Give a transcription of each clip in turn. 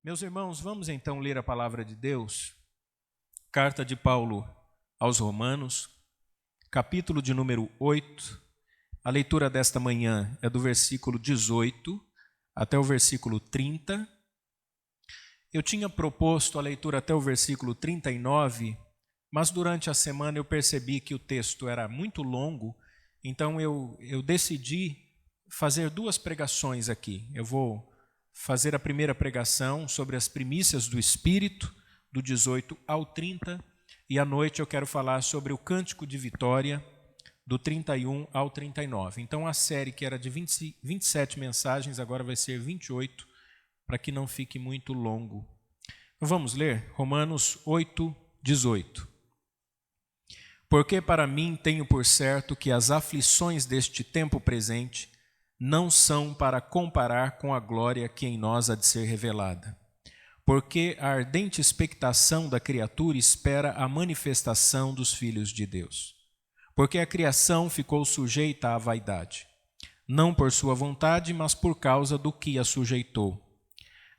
Meus irmãos, vamos então ler a palavra de Deus. Carta de Paulo aos Romanos, capítulo de número 8. A leitura desta manhã é do versículo 18 até o versículo 30. Eu tinha proposto a leitura até o versículo 39, mas durante a semana eu percebi que o texto era muito longo, então eu decidi fazer duas pregações aqui. Eu vou fazer a primeira pregação sobre as primícias do Espírito, do 18 ao 30, e à noite eu quero falar sobre o Cântico de Vitória, do 31 ao 39. Então a série que era de 27 mensagens, agora vai ser 28, para que não fique muito longo. Então, vamos ler Romanos 8, 18. Porque para mim tenho por certo que as aflições deste tempo presente não são para comparar com a glória que em nós há de ser revelada. Porque a ardente expectação da criatura espera a manifestação dos filhos de Deus. Porque a criação ficou sujeita à vaidade, não por sua vontade, mas por causa do que a sujeitou,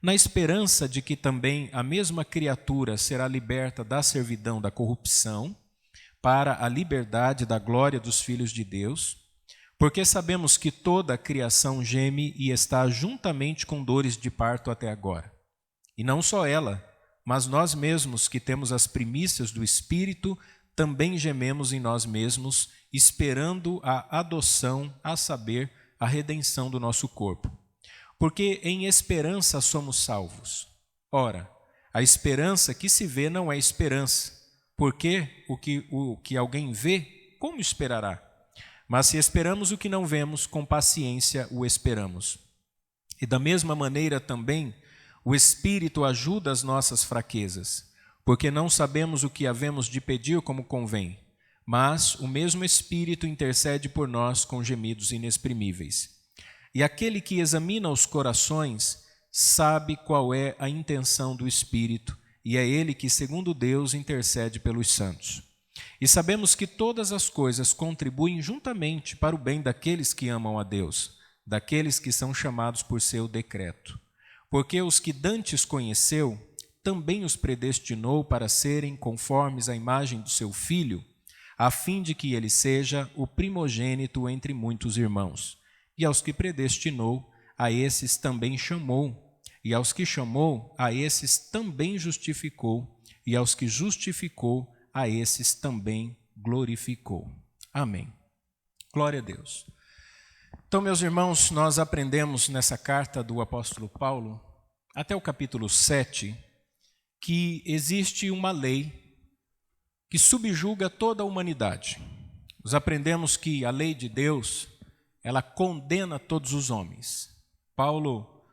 na esperança de que também a mesma criatura será liberta da servidão da corrupção para a liberdade da glória dos filhos de Deus. Porque sabemos que toda a criação geme e está juntamente com dores de parto até agora. E não só ela, mas nós mesmos que temos as primícias do Espírito, também gememos em nós mesmos, esperando a adoção, a saber, a redenção do nosso corpo. Porque em esperança somos salvos. Ora, a esperança que se vê não é esperança, porque o que alguém vê, como esperará? Mas se esperamos o que não vemos, com paciência o esperamos. E da mesma maneira também, o Espírito ajuda as nossas fraquezas, porque não sabemos o que havemos de pedir como convém, mas o mesmo Espírito intercede por nós com gemidos inexprimíveis. E aquele que examina os corações sabe qual é a intenção do Espírito, e é ele que, segundo Deus, intercede pelos santos. E sabemos que todas as coisas contribuem juntamente para o bem daqueles que amam a Deus, daqueles que são chamados por seu decreto. Porque os que dantes conheceu, também os predestinou para serem conformes à imagem do seu Filho, a fim de que ele seja o primogênito entre muitos irmãos. E aos que predestinou, a esses também chamou. E aos que chamou, a esses também justificou. E aos que justificou, a esses também glorificou. Amém. Glória a Deus. Então, meus irmãos, nós aprendemos nessa carta do apóstolo Paulo, até o capítulo 7, que existe uma lei que subjuga toda a humanidade. Nós aprendemos que a lei de Deus, ela condena todos os homens. Paulo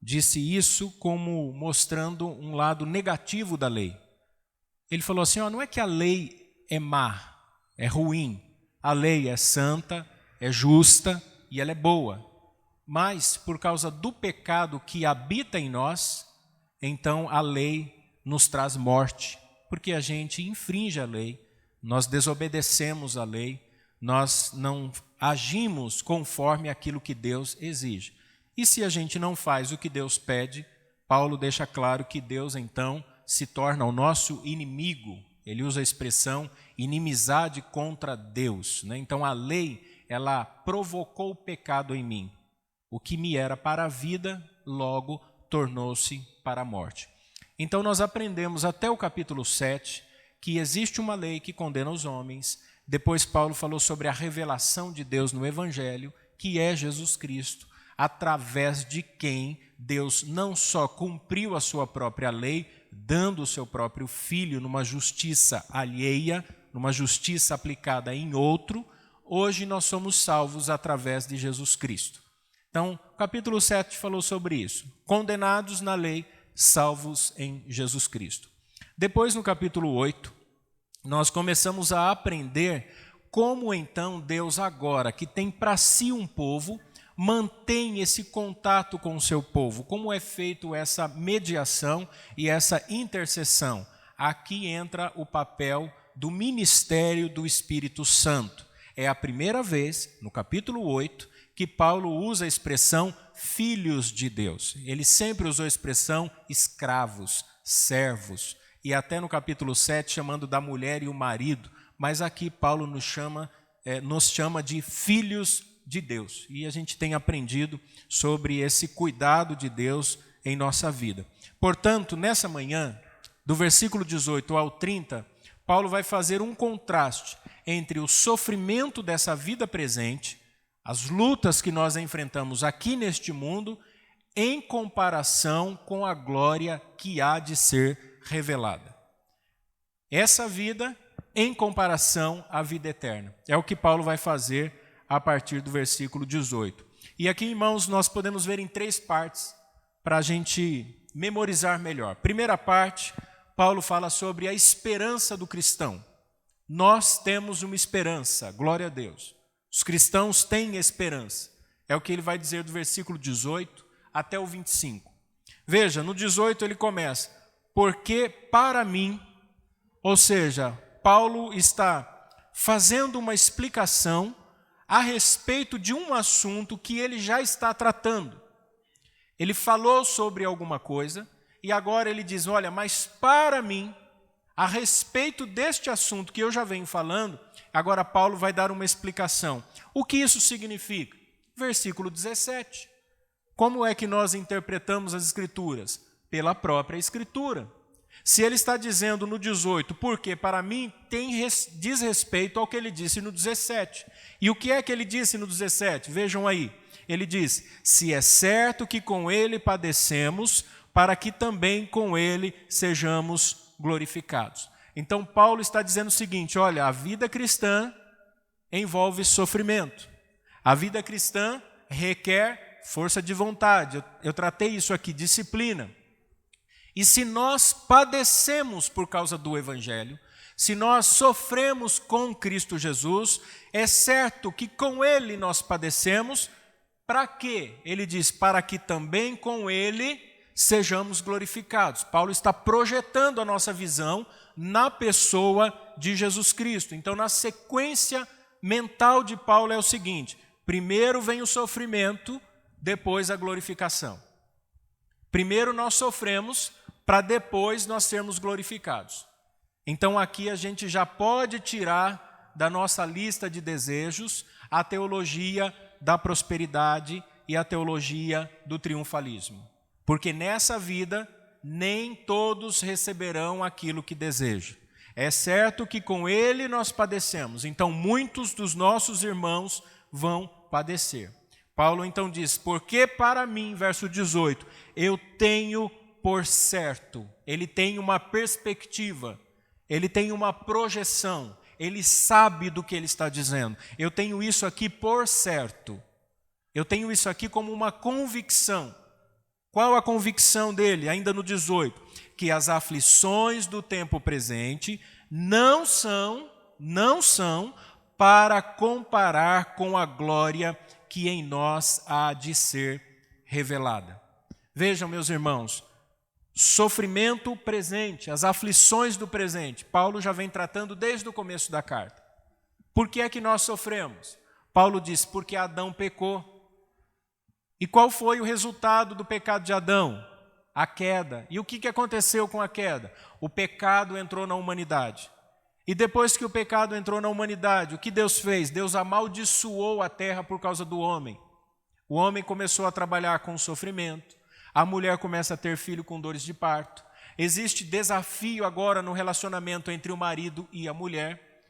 disse isso como mostrando um lado negativo da lei. Ele falou assim, não é que a lei é má, é ruim. A lei é santa, é justa e ela é boa. Mas, por causa do pecado que habita em nós, então a lei nos traz morte. Porque a gente infringe a lei, nós desobedecemos a lei, nós não agimos conforme aquilo que Deus exige. E se a gente não faz o que Deus pede, Paulo deixa claro que Deus, então, se torna o nosso inimigo. Ele usa a expressão inimizade contra Deus, né? Então a lei, ela provocou o pecado em mim. O que me era para a vida, logo tornou-se para a morte. Então nós aprendemos até o capítulo 7 que existe uma lei que condena os homens. Depois Paulo falou sobre a revelação de Deus no Evangelho, que é Jesus Cristo, através de quem Deus não só cumpriu a sua própria lei, dando o seu próprio Filho numa justiça alheia, numa justiça aplicada em outro, hoje nós somos salvos através de Jesus Cristo. Então, capítulo 7 falou sobre isso. Condenados na lei, salvos em Jesus Cristo. Depois, no capítulo 8, nós começamos a aprender como então Deus agora, que tem para si um povo, mantém esse contato com o seu povo, como é feito essa mediação e essa intercessão. Aqui entra o papel do ministério do Espírito Santo. É a primeira vez, no capítulo 8, que Paulo usa a expressão filhos de Deus. Ele sempre usou a expressão escravos, servos, e até no capítulo 7 chamando da mulher e o marido, mas aqui Paulo nos chama de filhos de Deus. E a gente tem aprendido sobre esse cuidado de Deus em nossa vida. Portanto, nessa manhã, do versículo 18 ao 30, Paulo vai fazer um contraste entre o sofrimento dessa vida presente, as lutas que nós enfrentamos aqui neste mundo, em comparação com a glória que há de ser revelada. Essa vida em comparação à vida eterna. É o que Paulo vai fazer a partir do versículo 18. E aqui, irmãos, nós podemos ver em 3 partes para a gente memorizar melhor. Primeira parte, Paulo fala sobre a esperança do cristão. Nós temos uma esperança, glória a Deus. Os cristãos têm esperança. É o que ele vai dizer do versículo 18 até o 25. Veja, no 18 ele começa, porque para mim, ou seja, Paulo está fazendo uma explicação a respeito de um assunto que ele já está tratando. Ele falou sobre alguma coisa e agora ele diz, olha, mas para mim, a respeito deste assunto que eu já venho falando, agora Paulo vai dar uma explicação. O que isso significa? Versículo 17. Como é que nós interpretamos as Escrituras? Pela própria Escritura. Se ele está dizendo no 18, porque para mim diz respeito ao que ele disse no 17. E o que é que ele disse no 17? Vejam aí. Ele diz, se é certo que com ele padecemos, para que também com ele sejamos glorificados. Então Paulo está dizendo o seguinte, olha, a vida cristã envolve sofrimento. A vida cristã requer força de vontade. Eu tratei isso aqui, disciplina. E se nós padecemos por causa do Evangelho, se nós sofremos com Cristo Jesus, é certo que com Ele nós padecemos, para quê? Ele diz, para que também com Ele sejamos glorificados. Paulo está projetando a nossa visão na pessoa de Jesus Cristo. Então, na sequência mental de Paulo é o seguinte, primeiro vem o sofrimento, depois a glorificação. Primeiro nós sofremos, para depois nós sermos glorificados. Então aqui a gente já pode tirar da nossa lista de desejos a teologia da prosperidade e a teologia do triunfalismo. Porque nessa vida nem todos receberão aquilo que desejam. É certo que com ele nós padecemos, então muitos dos nossos irmãos vão padecer. Paulo então diz, porque para mim, verso 18, eu tenho por certo, ele tem uma perspectiva, ele tem uma projeção, ele sabe do que ele está dizendo. Eu tenho isso aqui por certo, eu tenho isso aqui como uma convicção. Qual a convicção dele? Ainda no 18, que as aflições do tempo presente não são para comparar com a glória que em nós há de ser revelada. Vejam, meus irmãos, sofrimento presente, as aflições do presente, Paulo já vem tratando desde o começo da carta. Por que é que nós sofremos? Paulo diz, porque Adão pecou. E qual foi o resultado do pecado de Adão? A queda. E o que aconteceu com a queda? O pecado entrou na humanidade. E depois que o pecado entrou na humanidade, o que Deus fez? Deus amaldiçoou a terra por causa do homem. O homem começou a trabalhar com sofrimento. A mulher começa a ter filho com dores de parto. Existe desafio agora no relacionamento entre o marido e a mulher.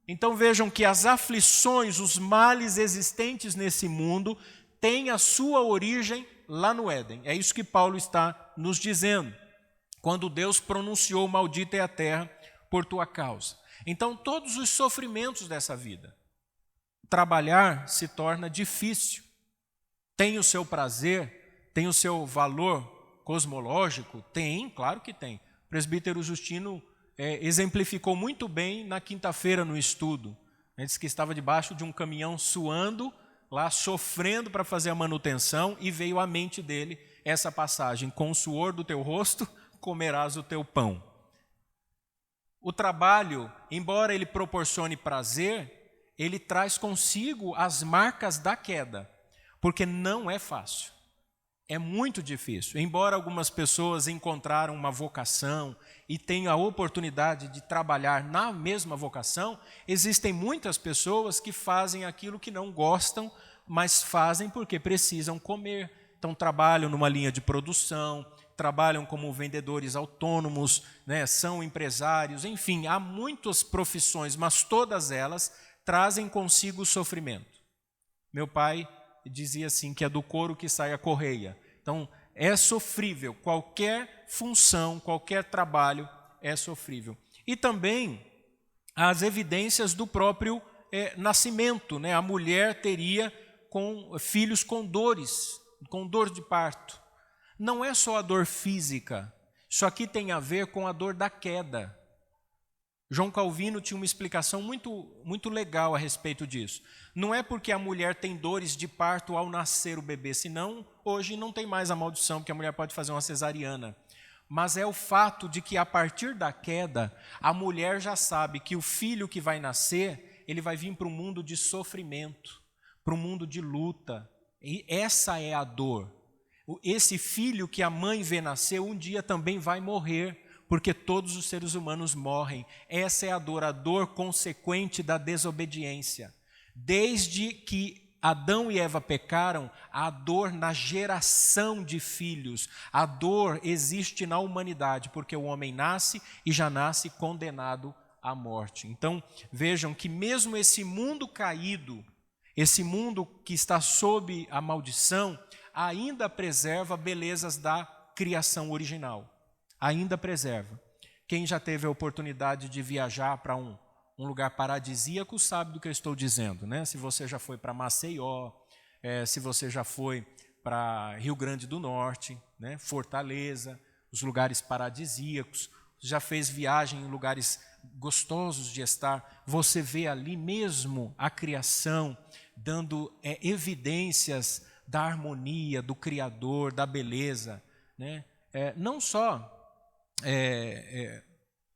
Então vejam que as aflições, os males existentes nesse mundo, têm a sua origem lá no Éden. É isso que Paulo está nos dizendo. Quando Deus pronunciou, maldita é a terra por tua causa. Então todos os sofrimentos dessa vida, trabalhar se torna difícil. Tem o seu prazer, tem o seu valor cosmológico? Tem, claro que tem. O presbítero Justino exemplificou muito bem na quinta-feira no estudo. Ele disse que estava debaixo de um caminhão suando, lá sofrendo para fazer a manutenção, e veio à mente dele essa passagem, com o suor do teu rosto comerás o teu pão. O trabalho, embora ele proporcione prazer, ele traz consigo as marcas da queda, porque não é fácil. É muito difícil. Embora algumas pessoas encontraram uma vocação e tenham a oportunidade de trabalhar na mesma vocação, existem muitas pessoas que fazem aquilo que não gostam, mas fazem porque precisam comer. Então trabalham numa linha de produção, trabalham como vendedores autônomos, né, são empresários, enfim, há muitas profissões, mas todas elas trazem consigo o sofrimento. Meu pai dizia assim, que é do couro que sai a correia. Então, é sofrível, qualquer função, qualquer trabalho é sofrível. E também as evidências do próprio nascimento, né? A mulher teria filhos com dores, com dor de parto. Não é só a dor física, isso aqui tem a ver com a dor da queda. João Calvino tinha uma explicação muito legal a respeito disso. Não é porque a mulher tem dores de parto ao nascer o bebê, senão hoje não tem mais a maldição, porque a mulher pode fazer uma cesariana. Mas é o fato de que a partir da queda, a mulher já sabe que o filho que vai nascer, ele vai vir para um mundo de sofrimento, para um mundo de luta. E essa é a dor. Esse filho que a mãe vê nascer, um dia também vai morrer, porque todos os seres humanos morrem. Essa é a dor consequente da desobediência. Desde que Adão e Eva pecaram, há dor na geração de filhos. A dor existe na humanidade, porque o homem nasce e já nasce condenado à morte. Então, vejam que mesmo esse mundo caído, esse mundo que está sob a maldição, ainda preserva belezas da criação original. Ainda preserva. Quem já teve a oportunidade de viajar para um lugar paradisíaco sabe do que eu estou dizendo, né? Se você já foi para Maceió, se você já foi para Rio Grande do Norte, né? Fortaleza, os lugares paradisíacos, já fez viagem em lugares gostosos de estar, você vê ali mesmo a criação dando evidências da harmonia, do Criador, da beleza, né? Não só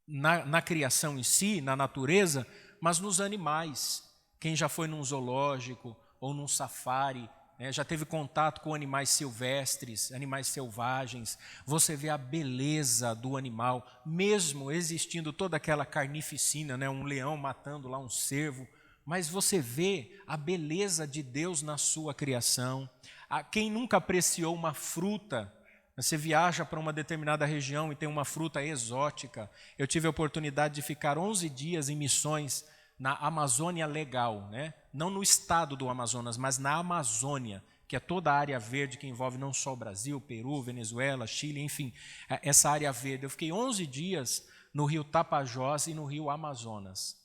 na criação em si, na natureza, mas nos animais. Quem já foi num zoológico ou num safari, já teve contato com animais silvestres, animais selvagens, você vê a beleza do animal, mesmo existindo toda aquela carnificina, um leão matando lá um cervo, mas você vê a beleza de Deus na sua criação. Quem nunca apreciou uma fruta, você viaja para uma determinada região e tem uma fruta exótica. Eu tive a oportunidade de ficar 11 dias em missões na Amazônia Legal, né? Não no estado do Amazonas, mas na Amazônia, que é toda a área verde que envolve não só o Brasil, Peru, Venezuela, Chile, enfim, essa área verde. Eu fiquei 11 dias no rio Tapajós e no rio Amazonas.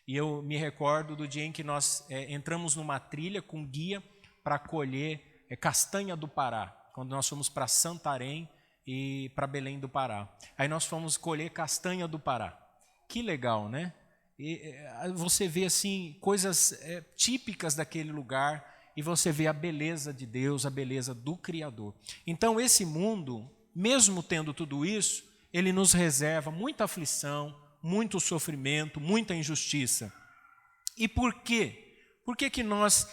E eu me recordo do dia em que nós entramos numa trilha com guia para colher castanha do Pará, quando nós fomos para Santarém e para Belém do Pará. Aí nós fomos colher castanha do Pará. Que legal, né? E você vê assim coisas típicas daquele lugar e você vê a beleza de Deus, a beleza do Criador. Então esse mundo, mesmo tendo tudo isso, ele nos reserva muita aflição, muito sofrimento, muita injustiça. E por quê? Por que nós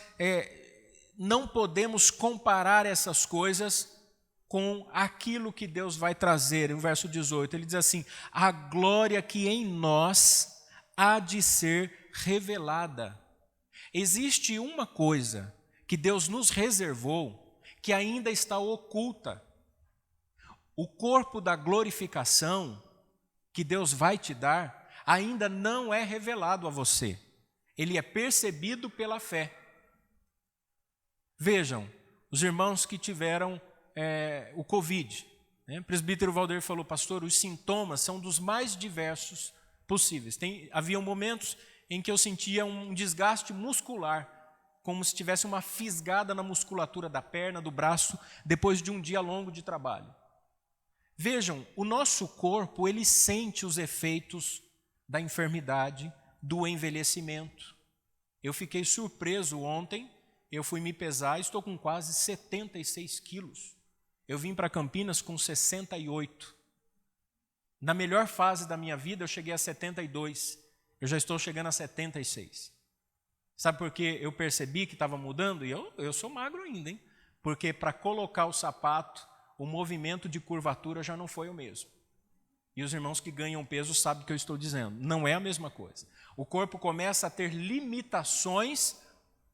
não podemos comparar essas coisas com aquilo que Deus vai trazer? No verso 18, ele diz assim: a glória que em nós há de ser revelada. Existe uma coisa que Deus nos reservou que ainda está oculta. O corpo da glorificação que Deus vai te dar ainda não é revelado a você. Ele é percebido pela fé. Vejam, os irmãos que tiveram o Covid, né? O presbítero Valdir falou: pastor, os sintomas são dos mais diversos possíveis. Havia momentos em que eu sentia um desgaste muscular, como se tivesse uma fisgada na musculatura da perna, do braço, depois de um dia longo de trabalho. Vejam, o nosso corpo, ele sente os efeitos da enfermidade, do envelhecimento. Eu fiquei surpreso ontem, eu fui me pesar, estou com quase 76 quilos. Eu vim para Campinas com 68. Na melhor fase da minha vida, eu cheguei a 72. Eu já estou chegando a 76. Sabe por que eu percebi que estava mudando? E eu sou magro ainda, hein? porque para colocar o sapato, o movimento de curvatura já não foi o mesmo. E os irmãos que ganham peso sabem o que eu estou dizendo. Não é a mesma coisa. O corpo começa a ter limitações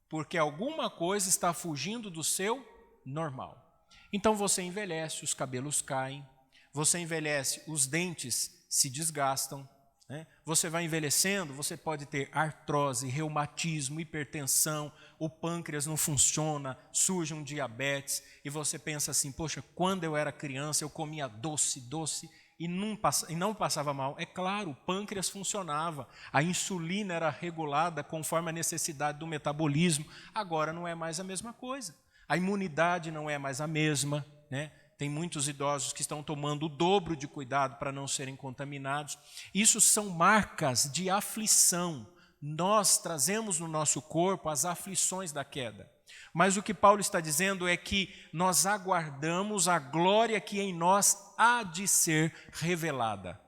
porque alguma coisa está fugindo do seu normal. Então você envelhece, os cabelos caem, você envelhece, os dentes se desgastam, né? Você vai envelhecendo, você pode ter artrose, reumatismo, hipertensão, o pâncreas não funciona, surge um diabetes, e você pensa assim, poxa, quando eu era criança eu comia doce, e não passava mal. É claro, o pâncreas funcionava, a insulina era regulada conforme a necessidade do metabolismo, agora não é mais a mesma coisa. A imunidade não é mais a mesma, né? Tem muitos idosos que estão tomando o dobro de cuidado para não serem contaminados. Isso são marcas de aflição. Nós trazemos no nosso corpo as aflições da queda. Mas o que Paulo está dizendo é que nós aguardamos a glória que em nós há de ser revelada.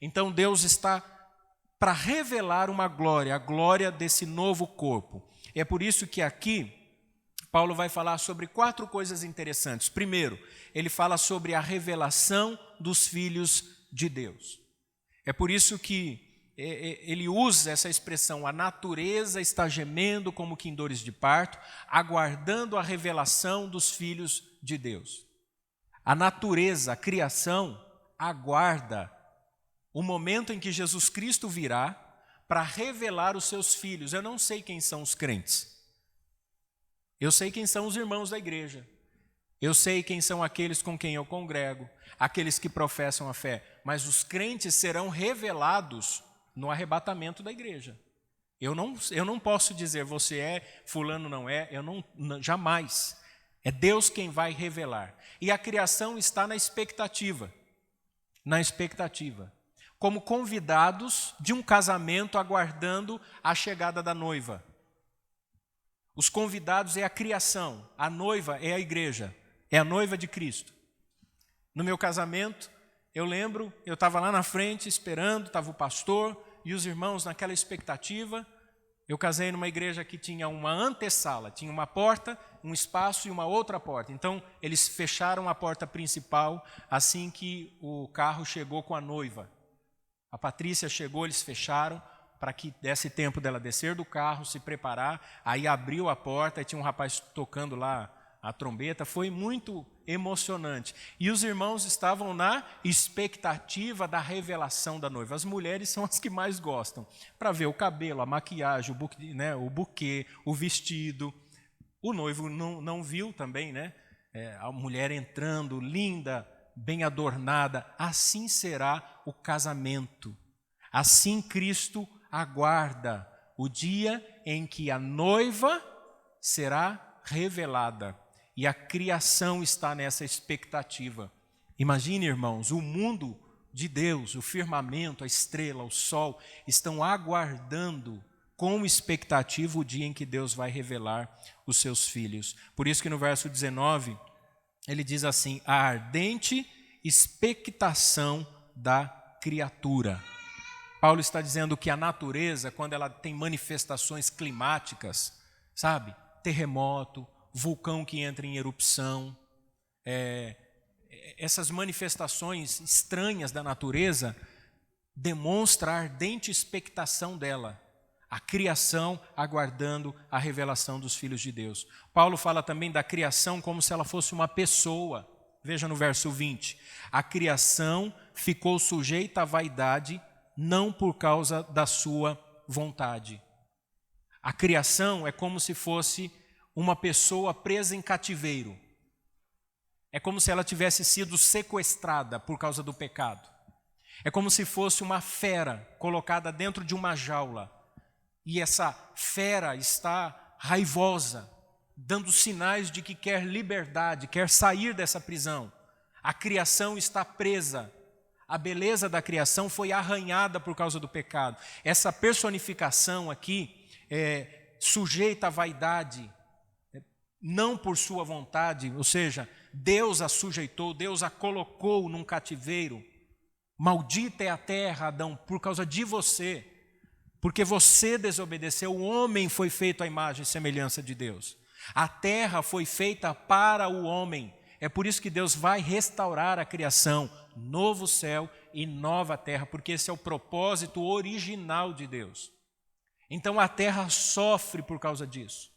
Então Deus está para revelar uma glória, a glória desse novo corpo. É por isso que aqui Paulo vai falar sobre 4 coisas interessantes. Primeiro, ele fala sobre a revelação dos filhos de Deus. É por isso que ele usa essa expressão, a natureza está gemendo como que em dores de parto, aguardando a revelação dos filhos de Deus. A natureza, a criação, aguarda o momento em que Jesus Cristo virá para revelar os seus filhos. Eu não sei quem são os crentes. Eu sei quem são os irmãos da igreja. Eu sei quem são aqueles com quem eu congrego, aqueles que professam a fé. Mas os crentes serão revelados no arrebatamento da igreja. Eu não posso dizer você é, fulano não é, jamais. É Deus quem vai revelar. E a criação está na expectativa. Como convidados de um casamento aguardando a chegada da noiva. Os convidados é a criação, a noiva é a igreja, é a noiva de Cristo. No meu casamento, eu lembro, eu estava lá na frente esperando, estava o pastor e os irmãos naquela expectativa. Eu casei numa igreja que tinha uma antessala, tinha uma porta, um espaço e uma outra porta. Então, eles fecharam a porta principal assim que o carro chegou com a noiva. A Patrícia chegou, eles fecharam, para que desse tempo dela descer do carro, se preparar, aí abriu a porta e tinha um rapaz tocando lá a trombeta, foi muito emocionante. E os irmãos estavam na expectativa da revelação da noiva. As mulheres são as que mais gostam, para ver o cabelo, a maquiagem, o buquê, o vestido. O noivo não viu também, né? A mulher entrando, linda, bem adornada. Assim será o casamento. Assim Cristo aguarda o dia em que a noiva será revelada e a criação está nessa expectativa. Imagine, irmãos, o mundo de Deus, o firmamento, a estrela, o sol, estão aguardando com expectativa o dia em que Deus vai revelar os seus filhos. Por isso que no verso 19, ele diz assim, a ardente expectação da criatura. Paulo está dizendo que a natureza, quando ela tem manifestações climáticas, sabe? Terremoto, vulcão que entra em erupção, essas manifestações estranhas da natureza demonstram a ardente expectação dela, a criação aguardando a revelação dos filhos de Deus. Paulo fala também da criação como se ela fosse uma pessoa. Veja no verso 20, a criação ficou sujeita à vaidade, não por causa da sua vontade. A criação é como se fosse uma pessoa presa em cativeiro. É como se ela tivesse sido sequestrada por causa do pecado. É como se fosse uma fera colocada dentro de uma jaula. E essa fera está raivosa, dando sinais de que quer liberdade, quer sair dessa prisão. A criação está presa. A beleza da criação foi arranhada por causa do pecado. Essa personificação aqui sujeita à vaidade, não por sua vontade, ou seja, Deus a sujeitou, Deus a colocou num cativeiro. Maldita é a terra, Adão, por causa de você. Porque você desobedeceu, o homem foi feito à imagem e semelhança de Deus. A terra foi feita para o homem. É por isso que Deus vai restaurar a criação, novo céu e nova terra, porque esse é o propósito original de Deus. Então a terra sofre por causa disso.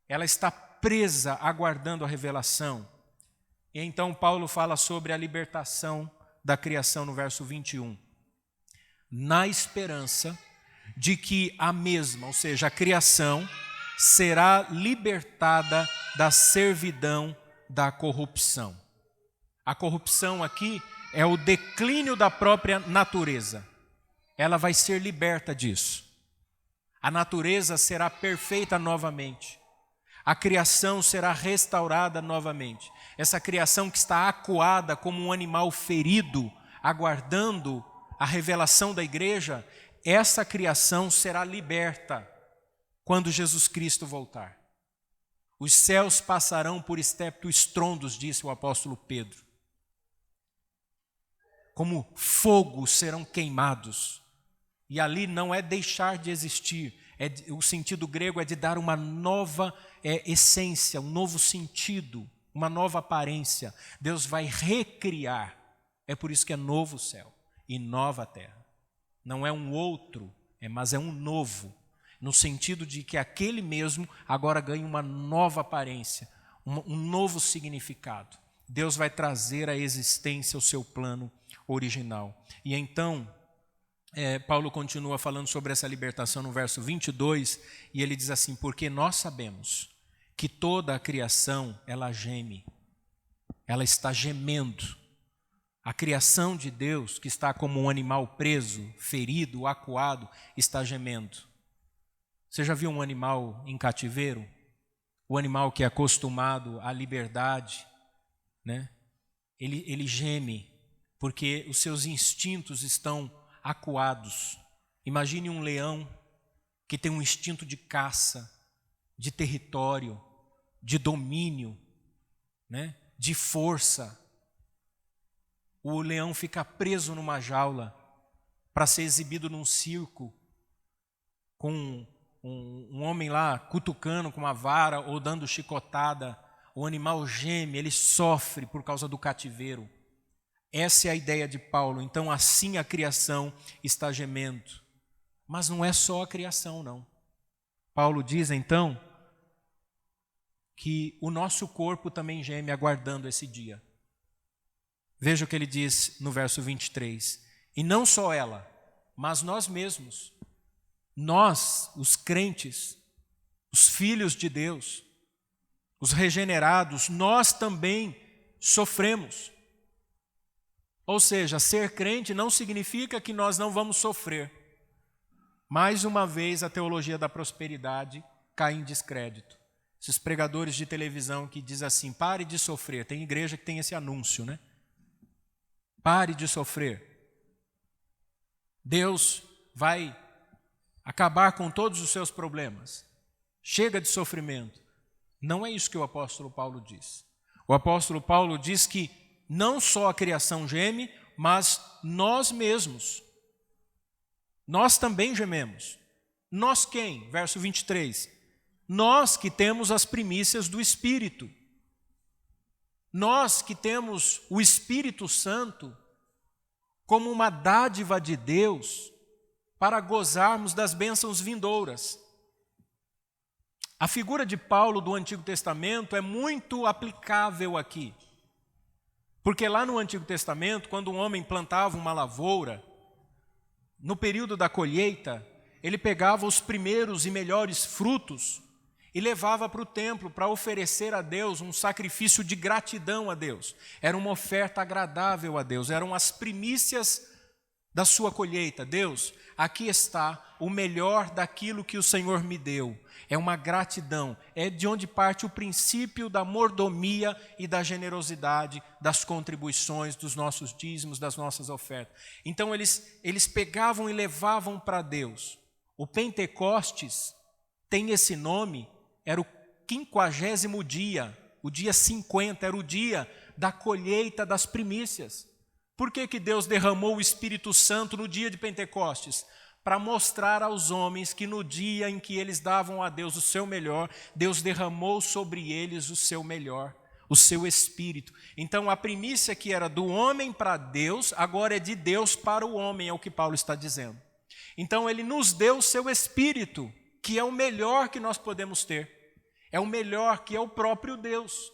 Ela está presa, aguardando a revelação. E então Paulo fala sobre a libertação da criação no verso 21. Na esperança de que a mesma, ou seja, a criação, será libertada da servidão da corrupção. A corrupção aqui é o declínio da própria natureza. Ela vai ser liberta disso. A natureza será perfeita novamente. A criação será restaurada novamente. Essa criação que está acuada como um animal ferido, aguardando a revelação da igreja, essa criação será liberta quando Jesus Cristo voltar. Os céus passarão por estrépito estrondos, disse o apóstolo Pedro. Como fogo serão queimados. E ali não é deixar de existir, o sentido grego é de dar uma nova essência, um novo sentido, uma nova aparência. Deus vai recriar. É por isso que é novo céu e nova terra. Não é um outro, mas é um novo. No sentido de que aquele mesmo agora ganha uma nova aparência, um novo significado. Deus vai trazer à existência o seu plano original. E então, Paulo continua falando sobre essa libertação no verso 22, e ele diz assim: porque nós sabemos que toda a criação, ela geme, ela está gemendo. A criação de Deus, que está como um animal preso, ferido, acuado, está gemendo. Você já viu um animal em cativeiro? O animal que é acostumado à liberdade, né? Ele geme, porque os seus instintos estão acuados. Imagine um leão que tem um instinto de caça, de território, de domínio, né? De força. O leão fica preso numa jaula para ser exibido num circo, com um homem lá cutucando com uma vara ou dando chicotada. O animal geme, ele sofre por causa do cativeiro. Essa é a ideia de Paulo. Então assim a criação está gemendo. Mas não é só a criação, não. Paulo diz então que o nosso corpo também geme aguardando esse dia. Veja o que ele diz no verso 23. E não só ela, mas nós mesmos. Nós, os crentes, os filhos de Deus, os regenerados, nós também sofremos. Ou seja, ser crente não significa que nós não vamos sofrer. Mais uma vez a teologia da prosperidade cai em descrédito. Esses pregadores de televisão que dizem assim: pare de sofrer. Tem igreja que tem esse anúncio, né? Pare de sofrer. Deus vai acabar com todos os seus problemas. Chega de sofrimento. Não é isso que o apóstolo Paulo diz. O apóstolo Paulo diz que não só a criação geme, mas nós mesmos. Nós também gememos. Nós quem? Verso 23. Nós que temos as primícias do Espírito. Nós que temos o Espírito Santo como uma dádiva de Deus para gozarmos das bênçãos vindouras. A figura de Paulo do Antigo Testamento é muito aplicável aqui. Porque lá no Antigo Testamento, quando um homem plantava uma lavoura, no período da colheita, ele pegava os primeiros e melhores frutos e levava para o templo para oferecer a Deus um sacrifício de gratidão a Deus. Era uma oferta agradável a Deus, eram as primícias da sua colheita. Deus, aqui está o melhor daquilo que o Senhor me deu. É uma gratidão, é de onde parte o princípio da mordomia e da generosidade, das contribuições, dos nossos dízimos, das nossas ofertas. Então eles pegavam e levavam para Deus. O Pentecostes tem esse nome, era o 50º dia, o dia 50, era o dia da colheita das primícias. Por que Deus derramou o Espírito Santo no dia de Pentecostes? para mostrar aos homens que no dia em que eles davam a Deus o seu melhor, Deus derramou sobre eles o seu melhor, o seu Espírito. Então a primícia que era do homem para Deus, agora é de Deus para o homem, é o que Paulo está dizendo. Então ele nos deu o seu Espírito, que é o melhor que nós podemos ter. É o melhor, que é o próprio Deus.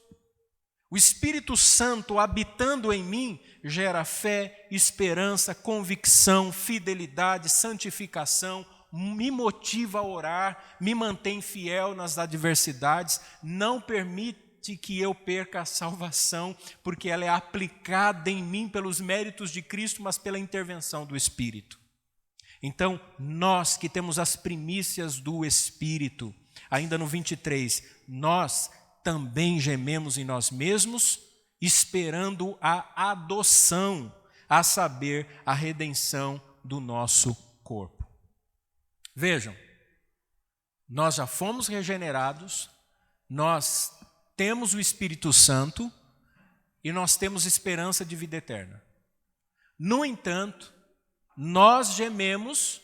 O Espírito Santo habitando em mim gera fé, esperança, convicção, fidelidade, santificação, me motiva a orar, me mantém fiel nas adversidades, não permite que eu perca a salvação, porque ela é aplicada em mim pelos méritos de Cristo, mas pela intervenção do Espírito. Então, nós que temos as primícias do Espírito, ainda no 23, nós também gememos em nós mesmos, esperando a adoção, a saber, a redenção do nosso corpo. Vejam, nós já fomos regenerados, nós temos o Espírito Santo e nós temos esperança de vida eterna. No entanto, nós gememos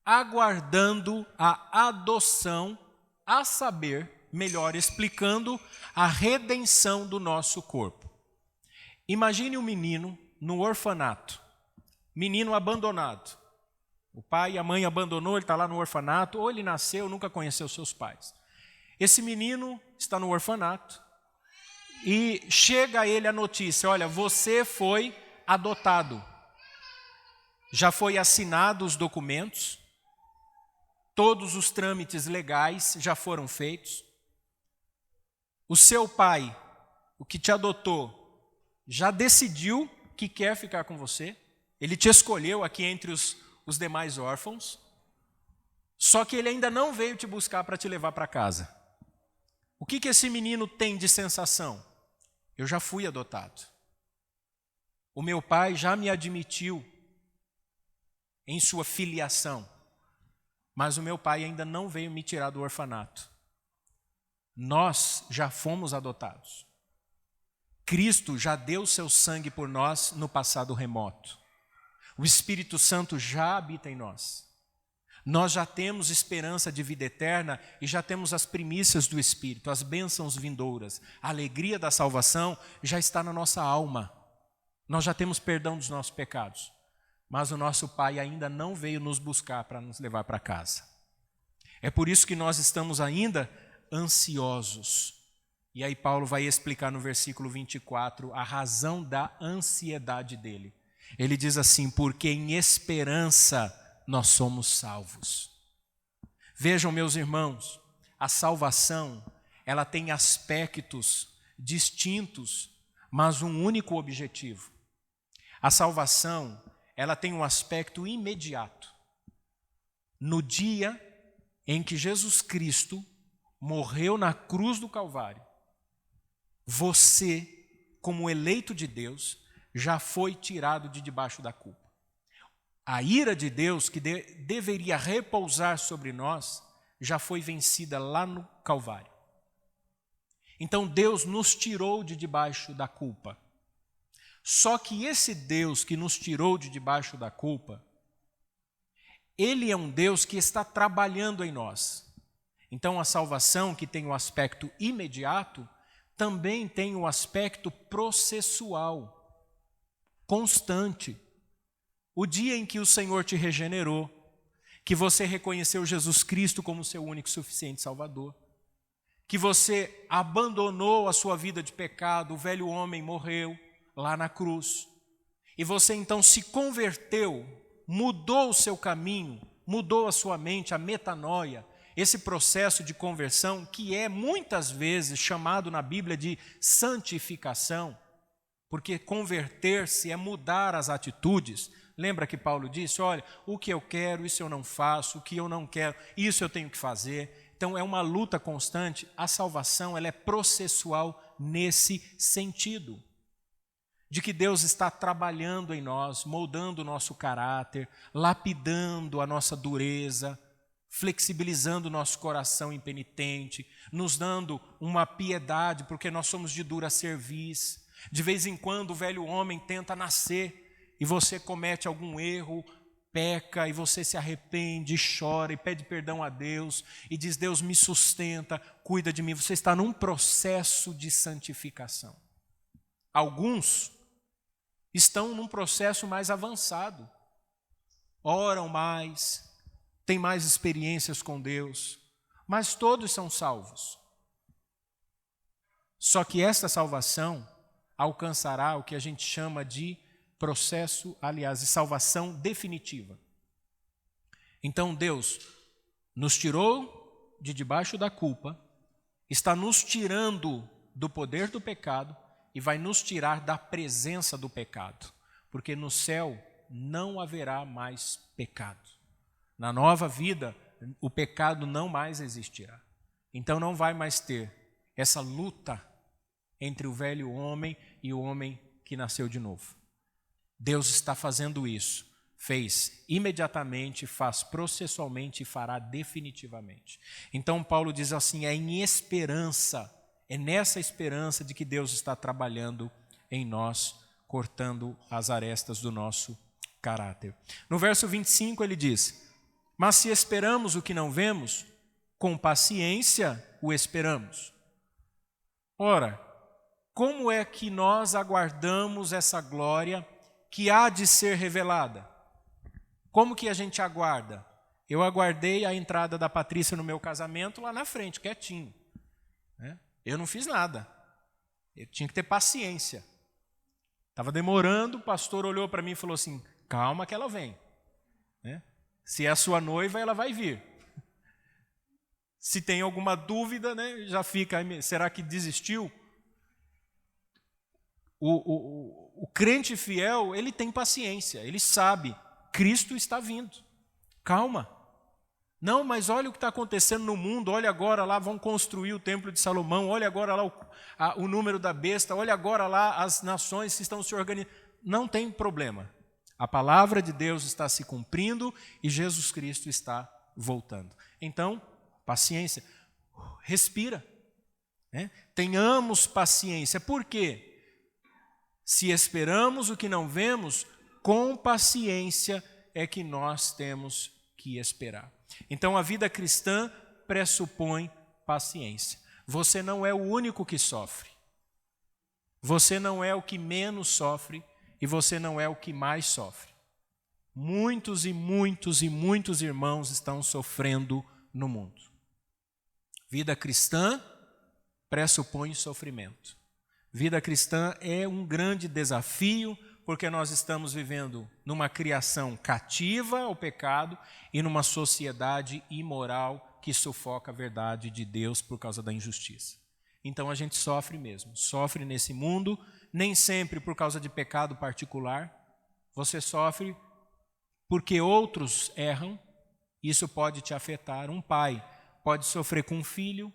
aguardando a adoção, a saber, melhor explicando, a redenção do nosso corpo. Imagine um menino no orfanato, menino abandonado. O pai e a mãe abandonou, ele está lá no orfanato, ou ele nasceu, nunca conheceu seus pais. Esse menino está no orfanato e chega a ele a notícia, olha, você foi adotado. Já foi assinado os documentos, todos os trâmites legais já foram feitos. O seu pai, o que te adotou, já decidiu que quer ficar com você. Ele te escolheu aqui entre os demais órfãos. Só que ele ainda não veio te buscar para te levar para casa. O que esse menino tem de sensação? Eu já fui adotado. O meu pai já me admitiu em sua filiação. Mas o meu pai ainda não veio me tirar do orfanato. Nós já fomos adotados. Cristo já deu seu sangue por nós no passado remoto. O Espírito Santo já habita em nós. Nós já temos esperança de vida eterna e já temos as primícias do Espírito, as bênçãos vindouras. A alegria da salvação já está na nossa alma. Nós já temos perdão dos nossos pecados. Mas o nosso Pai ainda não veio nos buscar para nos levar para casa. É por isso que nós estamos ainda ansiosos. E aí Paulo vai explicar no versículo 24 a razão da ansiedade dele. Ele diz assim, porque em esperança nós somos salvos. Vejam, meus irmãos, a salvação, ela tem aspectos distintos, mas um único objetivo. A salvação, ela tem um aspecto imediato. No dia em que Jesus Cristo morreu na cruz do Calvário, você, como eleito de Deus, já foi tirado de debaixo da culpa. A ira de Deus, que deveria repousar sobre nós, já foi vencida lá no Calvário. Então Deus nos tirou de debaixo da culpa. Só que esse Deus que nos tirou de debaixo da culpa, Ele é um Deus que está trabalhando em nós. Então a salvação, que tem o aspecto imediato, também tem o aspecto processual, constante. O dia em que o Senhor te regenerou, que você reconheceu Jesus Cristo como seu único e suficiente Salvador, que você abandonou a sua vida de pecado, o velho homem morreu lá na cruz, e você então se converteu, mudou o seu caminho, mudou a sua mente, a metanoia, esse processo de conversão que é muitas vezes chamado na Bíblia de santificação, porque converter-se é mudar as atitudes. Lembra que Paulo disse, olha, o que eu quero, isso eu não faço, o que eu não quero, isso eu tenho que fazer. Então é uma luta constante. A salvação, ela é processual nesse sentido, de que Deus está trabalhando em nós, moldando o nosso caráter, lapidando a nossa dureza, flexibilizando o nosso coração impenitente, nos dando uma piedade, porque nós somos de dura cerviz. De vez em quando o velho homem tenta nascer e você comete algum erro, peca e você se arrepende, chora e pede perdão a Deus e diz: Deus, me sustenta, cuida de mim. Você está num processo de santificação. Alguns estão num processo mais avançado, oram mais, têm mais experiências com Deus, mas todos são salvos. Só que esta salvação alcançará o que a gente chama de processo, aliás, de salvação definitiva. Então Deus nos tirou de debaixo da culpa, está nos tirando do poder do pecado e vai nos tirar da presença do pecado, porque no céu não haverá mais pecado. Na nova vida, o pecado não mais existirá. Então não vai mais ter essa luta entre o velho homem e o homem que nasceu de novo. Deus está fazendo isso. Fez imediatamente, faz processualmente e fará definitivamente. Então Paulo diz assim, é em esperança, é nessa esperança de que Deus está trabalhando em nós, cortando as arestas do nosso caráter. No verso 25 ele diz, mas se esperamos o que não vemos, com paciência o esperamos. Ora, como é que nós aguardamos essa glória que há de ser revelada? Como que a gente aguarda? Eu aguardei a entrada da Patrícia no meu casamento lá na frente, quietinho. Eu não fiz nada. Eu tinha que ter paciência. Estava demorando, o pastor olhou para mim e falou assim, calma que ela vem. Se é a sua noiva, ela vai vir. Se tem alguma dúvida, já fica, será que desistiu? O crente fiel, ele tem paciência, ele sabe, Cristo está vindo, calma. Não, mas olha o que está acontecendo no mundo, olha agora lá, vão construir o templo de Salomão, olha agora lá o número da besta, olha agora lá as nações que estão se organizando. Não tem problema, a palavra de Deus está se cumprindo e Jesus Cristo está voltando. Então, paciência, respira, tenhamos paciência, por quê? Se esperamos o que não vemos, com paciência é que nós temos que esperar. Então a vida cristã pressupõe paciência. Você não é o único que sofre. Você não é o que menos sofre e você não é o que mais sofre. Muitos e muitos e muitos irmãos estão sofrendo no mundo. Vida cristã pressupõe sofrimento. Vida cristã é um grande desafio, porque nós estamos vivendo numa criação cativa ao pecado e numa sociedade imoral que sufoca a verdade de Deus por causa da injustiça. Então a gente sofre mesmo, sofre nesse mundo, nem sempre por causa de pecado particular, você sofre porque outros erram, isso pode te afetar. Um pai pode sofrer com um filho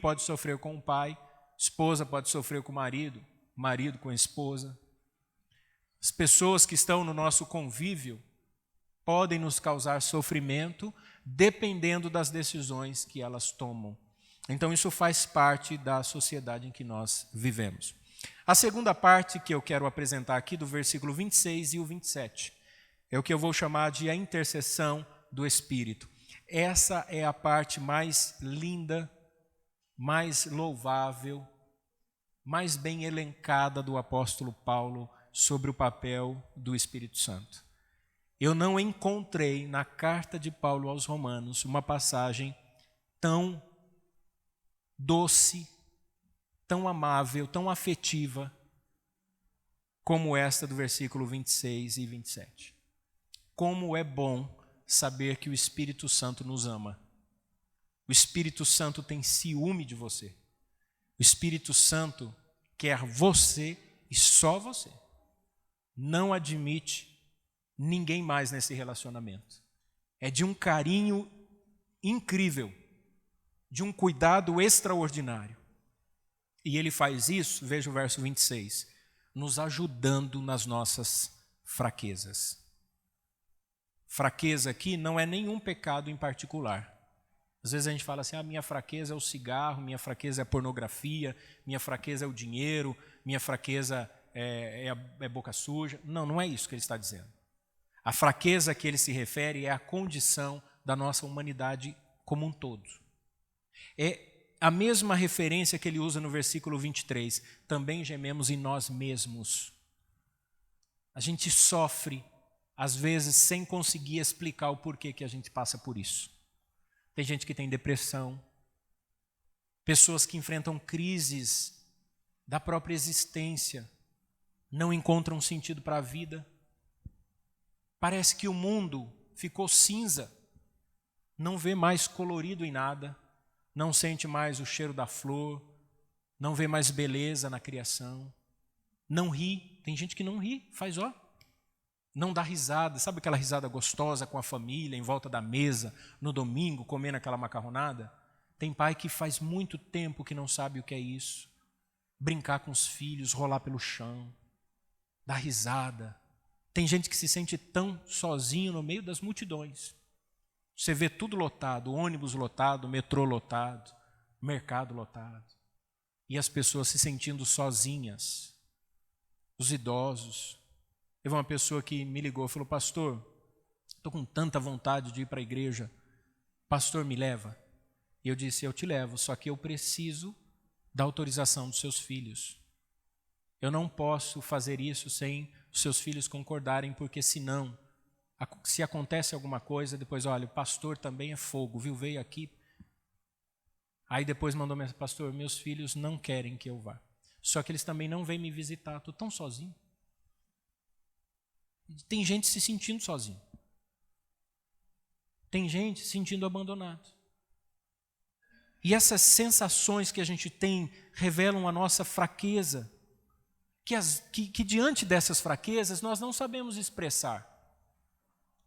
pode sofrer com um pai, esposa pode sofrer com o marido com a esposa. As pessoas que estão no nosso convívio podem nos causar sofrimento dependendo das decisões que elas tomam. Então isso faz parte da sociedade em que nós vivemos. A segunda parte que eu quero apresentar aqui do versículo 26 e o 27 é o que eu vou chamar de a intercessão do Espírito. Essa é a parte mais linda, mais louvável, mais bem elencada do apóstolo Paulo sobre o papel do Espírito Santo. Eu não encontrei na carta de Paulo aos Romanos uma passagem tão doce, tão amável, tão afetiva, como esta do versículo 26 e 27. Como é bom saber que o Espírito Santo nos ama. O Espírito Santo tem ciúme de você. O Espírito Santo quer você e só você. Não admite ninguém mais nesse relacionamento. É de um carinho incrível, de um cuidado extraordinário. E ele faz isso, veja o verso 26, nos ajudando nas nossas fraquezas. Fraqueza aqui não é nenhum pecado em particular. Às vezes a gente fala assim, minha fraqueza é o cigarro, minha fraqueza é a pornografia, minha fraqueza é o dinheiro, minha fraqueza é boca suja. Não, não é isso que ele está dizendo. A fraqueza a que ele se refere é a condição da nossa humanidade como um todo. É a mesma referência que ele usa no versículo 23. Também gememos em nós mesmos. A gente sofre, às vezes, sem conseguir explicar o porquê que a gente passa por isso. Tem gente que tem depressão, pessoas que enfrentam crises da própria existência, não encontram sentido para a vida. Parece que o mundo ficou cinza, não vê mais colorido em nada, não sente mais o cheiro da flor, não vê mais beleza na criação, não ri. Tem gente que não ri, faz ó. Não dá risada, sabe aquela risada gostosa com a família, em volta da mesa, no domingo, comendo aquela macarronada? Tem pai que faz muito tempo que não sabe o que é isso. Brincar com os filhos, rolar pelo chão, dar risada. Tem gente que se sente tão sozinho no meio das multidões. Você vê tudo lotado, ônibus lotado, metrô lotado, mercado lotado. E as pessoas se sentindo sozinhas. Os idosos. Teve uma pessoa que me ligou e falou: pastor, estou com tanta vontade de ir para a igreja. Pastor, me leva. E eu disse: eu te levo, só que eu preciso da autorização dos seus filhos. Eu não posso fazer isso sem os seus filhos concordarem, porque senão, se acontece alguma coisa, depois, olha, o pastor também é fogo, viu? Veio aqui. Aí depois mandou mensagem: pastor, meus filhos não querem que eu vá. Só que eles também não vêm me visitar, estou tão sozinho. Tem gente se sentindo sozinho. Tem gente se sentindo abandonado. E essas sensações que a gente tem revelam a nossa fraqueza, que diante dessas fraquezas nós não sabemos expressar.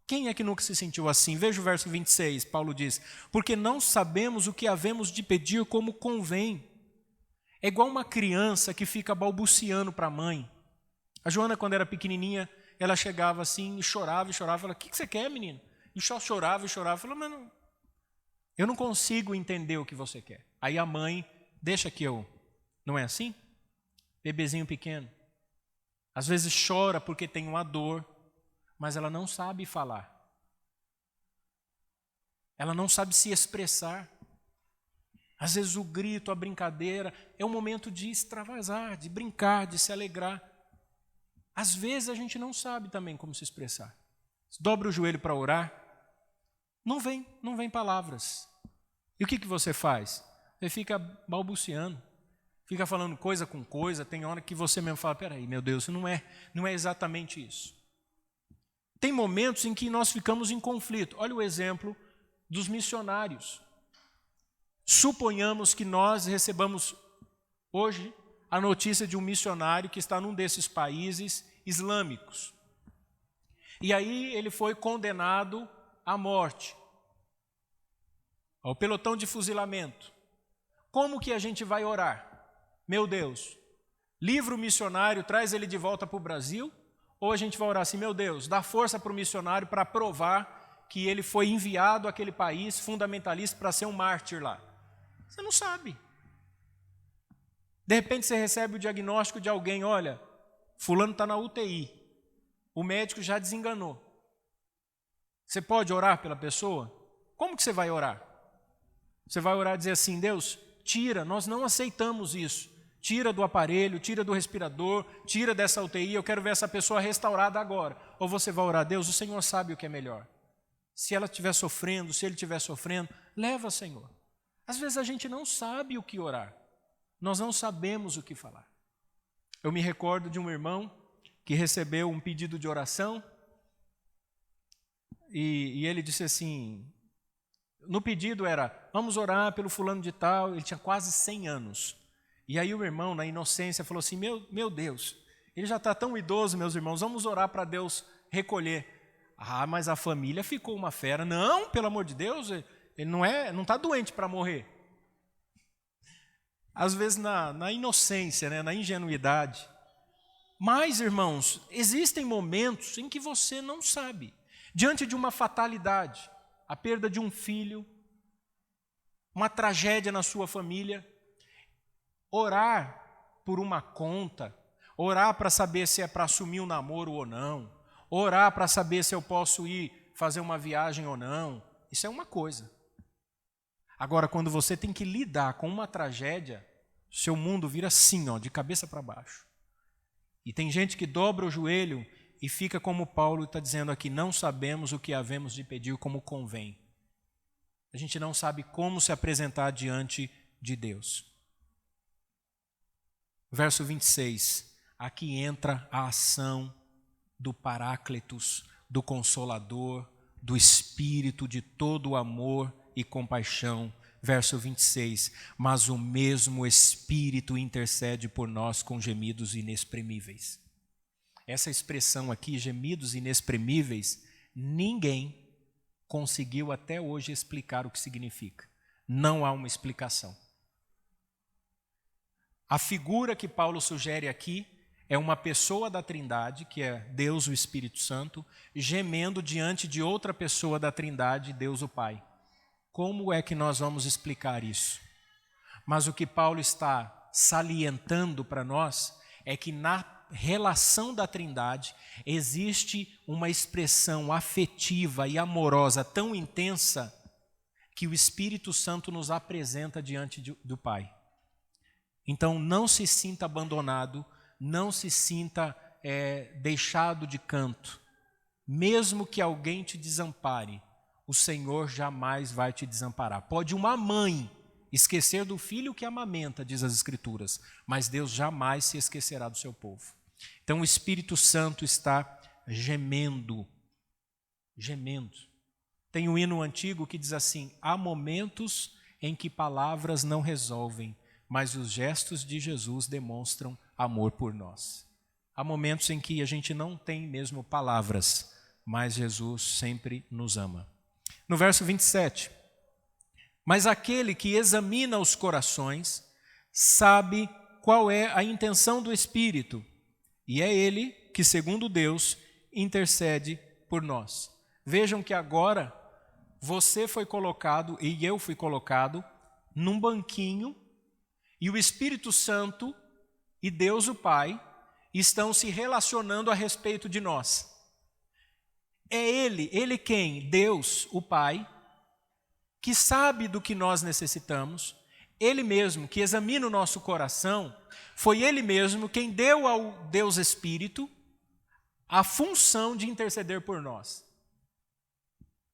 Quem é que nunca se sentiu assim? Veja o verso 26, Paulo diz: porque não sabemos o que havemos de pedir como convém. É igual uma criança que fica balbuciando para a mãe. A Joana, quando era pequenininha, ela chegava assim e chorava, falava: o que você quer, menino? E só chorava e chorava. Falava: mas não, eu não consigo entender o que você quer. Aí a mãe: deixa que eu... Não é assim? Bebezinho pequeno. Às vezes chora porque tem uma dor, mas ela não sabe falar. Ela não sabe se expressar. Às vezes o grito, a brincadeira, é um momento de extravasar, de brincar, de se alegrar. Às vezes a gente não sabe também como se expressar. Dobra o joelho para orar, não vem palavras. E o que você faz? Você fica balbuciando, fica falando coisa com coisa, tem hora que você mesmo fala: peraí, meu Deus, não é exatamente isso. Tem momentos em que nós ficamos em conflito. Olha o exemplo dos missionários. Suponhamos que nós recebamos hoje a notícia de um missionário que está num desses países islâmicos. E aí ele foi condenado à morte, ao pelotão de fuzilamento. Como que a gente vai orar? Meu Deus, livra o missionário, traz ele de volta para o Brasil? Ou a gente vai orar assim: meu Deus, dá força para o missionário para provar que ele foi enviado àquele país fundamentalista para ser um mártir lá? Você não sabe. De repente você recebe o diagnóstico de alguém: olha, fulano está na UTI, o médico já desenganou. Você pode orar pela pessoa? Como que você vai orar? Você vai orar e dizer assim: Deus, tira, nós não aceitamos isso. Tira do aparelho, tira do respirador, tira dessa UTI, eu quero ver essa pessoa restaurada agora. Ou você vai orar: Deus, o Senhor sabe o que é melhor. Se ela estiver sofrendo, se ele estiver sofrendo, leva, Senhor. Às vezes a gente não sabe o que orar. Nós não sabemos o que falar. Eu me recordo de um irmão que recebeu um pedido de oração e ele disse assim, no pedido era: vamos orar pelo fulano de tal. Ele tinha quase 100 anos. E aí o irmão, na inocência, falou assim: meu Deus, ele já está tão idoso, meus irmãos, vamos orar para Deus recolher. Ah, mas a família ficou uma fera. Não, pelo amor de Deus, ele não está doente para morrer. Às vezes na inocência, né, na ingenuidade. Mas, irmãos, existem momentos em que você não sabe. Diante de uma fatalidade, a perda de um filho, uma tragédia na sua família, orar por uma conta, orar para saber se é para assumir um namoro ou não, Orar para saber se eu posso ir fazer uma viagem ou não, isso é uma coisa. Agora, quando você tem que lidar com uma tragédia, seu mundo vira assim, ó, de cabeça para baixo. E tem gente que dobra o joelho e fica como Paulo está dizendo aqui, não sabemos o que havemos de pedir como convém. A gente não sabe como se apresentar diante de Deus. Verso 26, aqui entra a ação do Paráclitos, do Consolador, do Espírito de todo o amor e compaixão. Verso 26, mas o mesmo Espírito intercede por nós com gemidos inexprimíveis. Essa expressão aqui, gemidos inexprimíveis, ninguém conseguiu até hoje explicar o que significa. Não há uma explicação. A figura que Paulo sugere aqui é uma pessoa da Trindade, que é Deus, o Espírito Santo, gemendo diante de outra pessoa da Trindade, Deus, o Pai. Como é que nós vamos explicar isso? Mas o que Paulo está salientando para nós é que na relação da Trindade existe uma expressão afetiva e amorosa tão intensa que o Espírito Santo nos apresenta diante do Pai. Então não se sinta abandonado, não se sinta deixado de canto. Mesmo que alguém te desampare, o Senhor jamais vai te desamparar. Pode uma mãe esquecer do filho que amamenta, diz as Escrituras, mas Deus jamais se esquecerá do seu povo. Então o Espírito Santo está gemendo. Tem um hino antigo que diz assim, há momentos em que palavras não resolvem, mas os gestos de Jesus demonstram amor por nós. Há momentos em que a gente não tem mesmo palavras, mas Jesus sempre nos ama. No verso 27, mas aquele que examina os corações sabe qual é a intenção do Espírito, e é ele que, segundo Deus, intercede por nós. Vejam que agora você foi colocado e eu fui colocado num banquinho e o Espírito Santo e Deus o Pai estão se relacionando a respeito de nós. É Ele quem? Deus, o Pai, que sabe do que nós necessitamos, Ele mesmo que examina o nosso coração, foi Ele mesmo quem deu ao Deus Espírito a função de interceder por nós.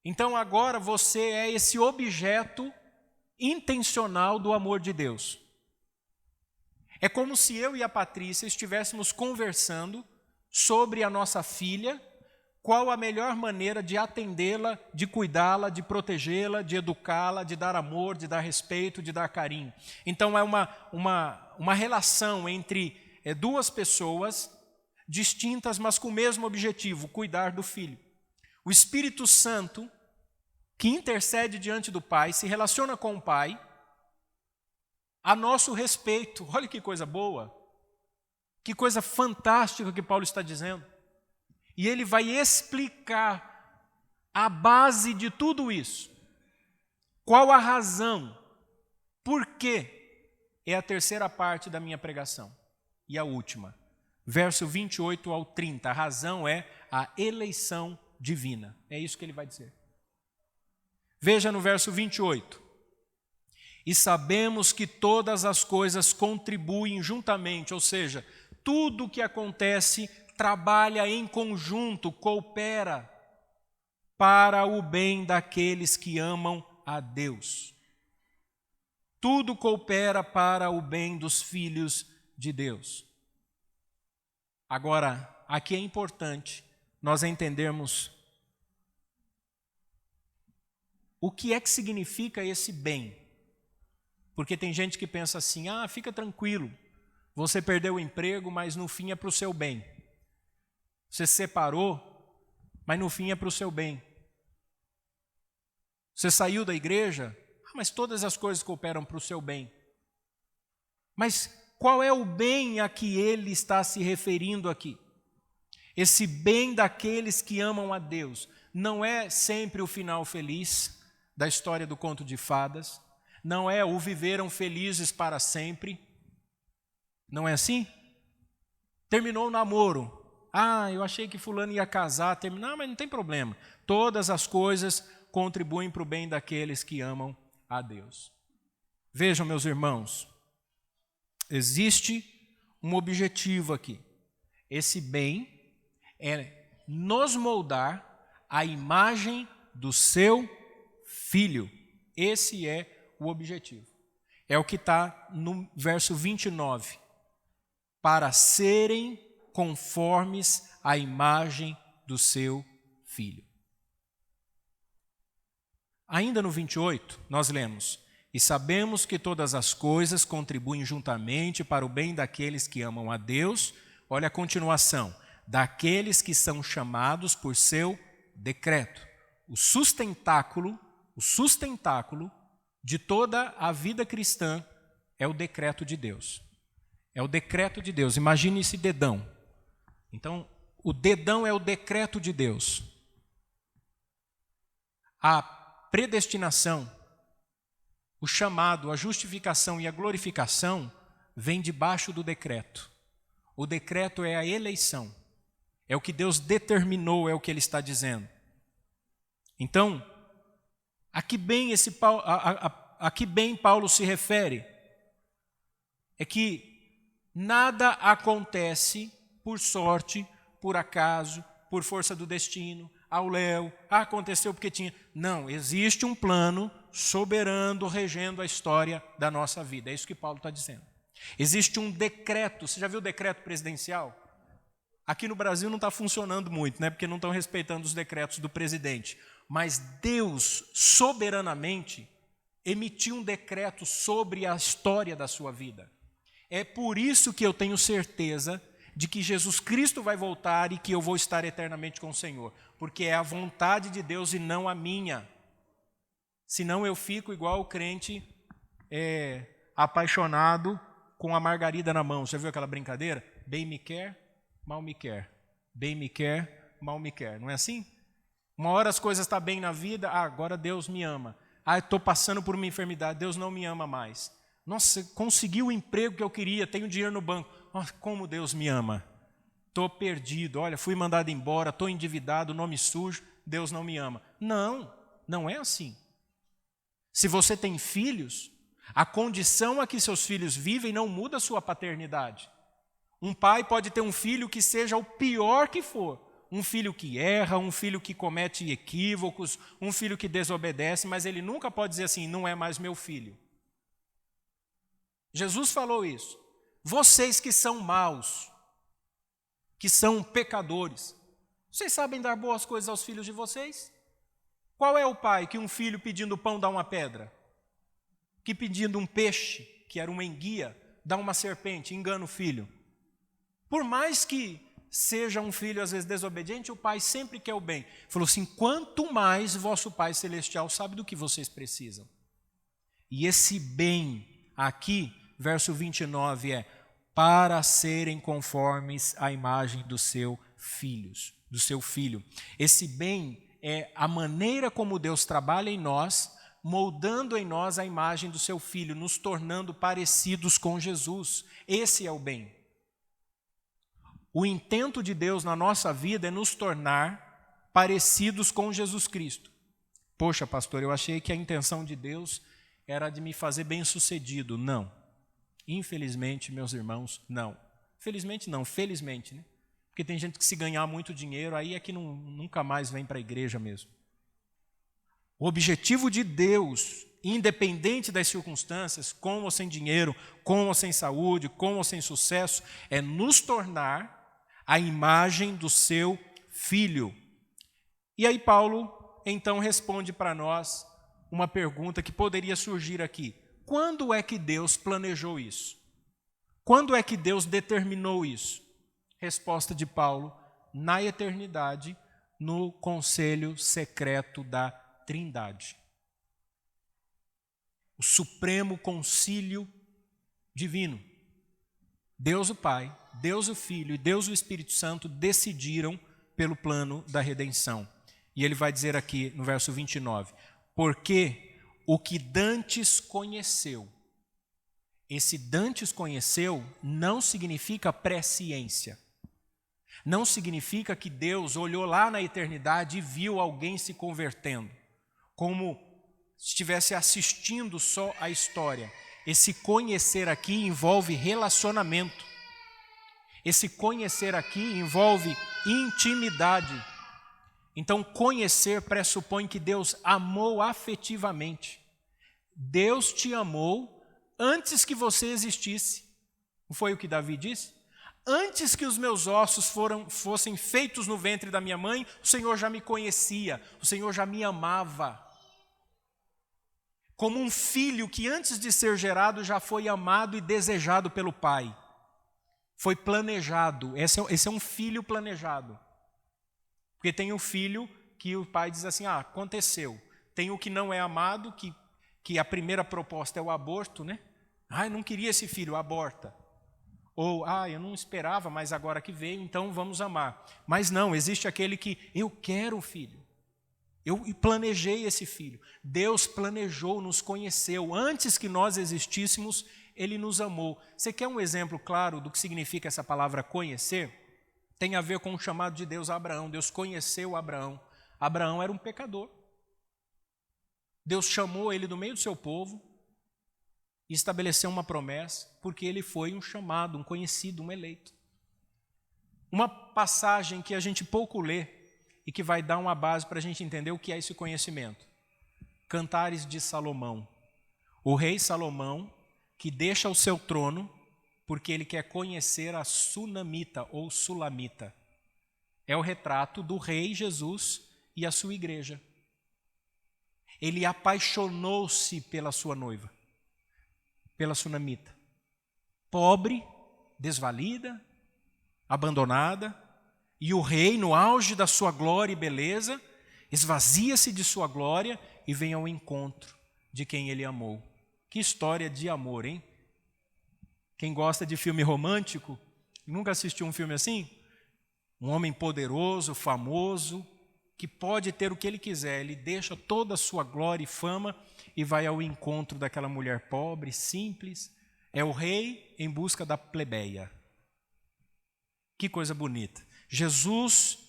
Então agora você é esse objeto intencional do amor de Deus. É como se eu e a Patrícia estivéssemos conversando sobre a nossa filha, qual a melhor maneira de atendê-la, de cuidá-la, de protegê-la, de educá-la, de dar amor, de dar respeito, de dar carinho. Então é uma relação entre duas pessoas distintas, mas com o mesmo objetivo, cuidar do filho. O Espírito Santo, que intercede diante do Pai, se relaciona com o Pai, a nosso respeito. Olha que coisa boa, que coisa fantástica que Paulo está dizendo. E ele vai explicar a base de tudo isso. Qual a razão? Por quê? É a terceira parte da minha pregação. E a última. Verso 28 ao 30. A razão é a eleição divina. É isso que ele vai dizer. Veja no verso 28. E sabemos que todas as coisas contribuem juntamente, ou seja, tudo o que acontece trabalha em conjunto, coopera para o bem daqueles que amam a Deus. Tudo coopera para o bem dos filhos de Deus. Agora, aqui é importante nós entendermos o que é que significa esse bem. Porque tem gente que pensa assim, fica tranquilo, você perdeu o emprego, mas no fim é para o seu bem. Você se separou, mas no fim é para o seu bem. Você saiu da igreja, mas todas as coisas cooperam para o seu bem. Mas qual é o bem a que ele está se referindo aqui? Esse bem daqueles que amam a Deus não é sempre o final feliz da história do conto de fadas, não é o viveram felizes para sempre. Não é assim? Terminou o namoro. Eu achei que fulano ia casar, terminar, mas não tem problema. Todas as coisas contribuem para o bem daqueles que amam a Deus. Vejam, meus irmãos, existe um objetivo aqui. Esse bem é nos moldar à imagem do seu Filho. Esse é o objetivo. É o que está no verso 29. Para serem conformes à imagem do seu Filho. Ainda no 28, nós lemos: e sabemos que todas as coisas contribuem juntamente para o bem daqueles que amam a Deus. Olha a continuação: daqueles que são chamados por seu decreto. O sustentáculo de toda a vida cristã é o decreto de Deus. É o decreto de Deus. Imagine esse dedão. Então, o dedão é o decreto de Deus. A predestinação, o chamado, a justificação e a glorificação vem debaixo do decreto. O decreto é a eleição. É o que Deus determinou, é o que Ele está dizendo. Então, a que bem Paulo se refere? É que nada acontece por sorte, por acaso, por força do destino, ao léu, aconteceu porque tinha. Não, existe um plano soberano regendo a história da nossa vida. É isso que Paulo está dizendo. Existe um decreto. Você já viu o decreto presidencial? Aqui no Brasil não está funcionando muito, né? Porque não estão respeitando os decretos do presidente. Mas Deus, soberanamente, emitiu um decreto sobre a história da sua vida. É por isso que eu tenho certeza de que Jesus Cristo vai voltar e que eu vou estar eternamente com o Senhor. Porque é a vontade de Deus e não a minha. Senão eu fico igual o crente apaixonado com a margarida na mão. Você viu aquela brincadeira? Bem me quer, mal me quer. Bem me quer, mal me quer. Não é assim? Uma hora as coisas estão bem na vida, agora Deus me ama. Estou passando por uma enfermidade, Deus não me ama mais. Nossa, consegui o emprego que eu queria, tenho dinheiro no banco. Nossa, como Deus me ama. Estou perdido, olha, fui mandado embora, estou endividado, nome sujo, Deus não me ama. Não, não é assim. Se você tem filhos, a condição a que seus filhos vivem não muda a sua paternidade. Um pai pode ter um filho que seja o pior que for. Um filho que erra, um filho que comete equívocos, um filho que desobedece, mas ele nunca pode dizer assim, não é mais meu filho. Jesus falou isso. Vocês que são maus, que são pecadores, vocês sabem dar boas coisas aos filhos de vocês? Qual é o pai que um filho pedindo pão dá uma pedra? Que pedindo um peixe, que era uma enguia, dá uma serpente, engana o filho? Por mais que seja um filho às vezes desobediente, o pai sempre quer o bem. Falou assim, quanto mais vosso Pai Celestial sabe do que vocês precisam. E esse bem aqui, verso 29 para serem conformes à imagem do seu filho. Esse bem é a maneira como Deus trabalha em nós, moldando em nós a imagem do seu Filho, nos tornando parecidos com Jesus. Esse é o bem. O intento de Deus na nossa vida é nos tornar parecidos com Jesus Cristo. Poxa, pastor, eu achei que a intenção de Deus era de me fazer bem-sucedido. Não. Infelizmente, meus irmãos, não. Felizmente não, felizmente, né? Porque tem gente que se ganhar muito dinheiro, aí é que nunca mais vem para a igreja mesmo. O objetivo de Deus, independente das circunstâncias, com ou sem dinheiro, com ou sem saúde, com ou sem sucesso, é nos tornar a imagem do seu Filho. E aí Paulo, então, responde para nós uma pergunta que poderia surgir aqui. Quando é que Deus planejou isso? Quando é que Deus determinou isso? Resposta de Paulo, na eternidade, no conselho secreto da Trindade. O supremo concílio divino. Deus o Pai, Deus o Filho e Deus o Espírito Santo decidiram pelo plano da redenção. E ele vai dizer aqui no verso 29, porque o que dantes conheceu, esse dantes conheceu não significa presciência. Não significa que Deus olhou lá na eternidade e viu alguém se convertendo, como se estivesse assistindo só a história. Esse conhecer aqui envolve relacionamento. Esse conhecer aqui envolve intimidade. Então, conhecer pressupõe que Deus amou afetivamente. Deus te amou antes que você existisse. Não foi o que Davi disse? Antes que os meus ossos fossem feitos no ventre da minha mãe, o Senhor já me conhecia, o Senhor já me amava. Como um filho que antes de ser gerado já foi amado e desejado pelo pai. Foi planejado, esse é um filho planejado. Porque tem o filho que o pai diz assim, aconteceu. Tem o que não é amado, que a primeira proposta é o aborto, né? Eu não queria esse filho, aborta. Ou, eu não esperava, mas agora que veio, então vamos amar. Mas não, existe aquele que, eu quero o filho. Eu planejei esse filho. Deus planejou, nos conheceu. Antes que nós existíssemos, Ele nos amou. Você quer um exemplo claro do que significa essa palavra conhecer? Tem a ver com o chamado de Deus a Abraão. Deus conheceu Abraão. Abraão era um pecador. Deus chamou ele do meio do seu povo e estabeleceu uma promessa, porque ele foi um chamado, um conhecido, um eleito. Uma passagem que a gente pouco lê e que vai dar uma base para a gente entender o que é esse conhecimento. Cantares de Salomão. O rei Salomão, que deixa o seu trono porque ele quer conhecer a sunamita ou sulamita. É o retrato do rei Jesus e a sua igreja. Ele apaixonou-se pela sua noiva, pela sunamita. Pobre, desvalida, abandonada, e o rei, no auge da sua glória e beleza, esvazia-se de sua glória e vem ao encontro de quem ele amou. Que história de amor, hein? Quem gosta de filme romântico, nunca assistiu um filme assim? Um homem poderoso, famoso, que pode ter o que ele quiser, ele deixa toda a sua glória e fama e vai ao encontro daquela mulher pobre, simples. É o rei em busca da plebeia. Que coisa bonita. Jesus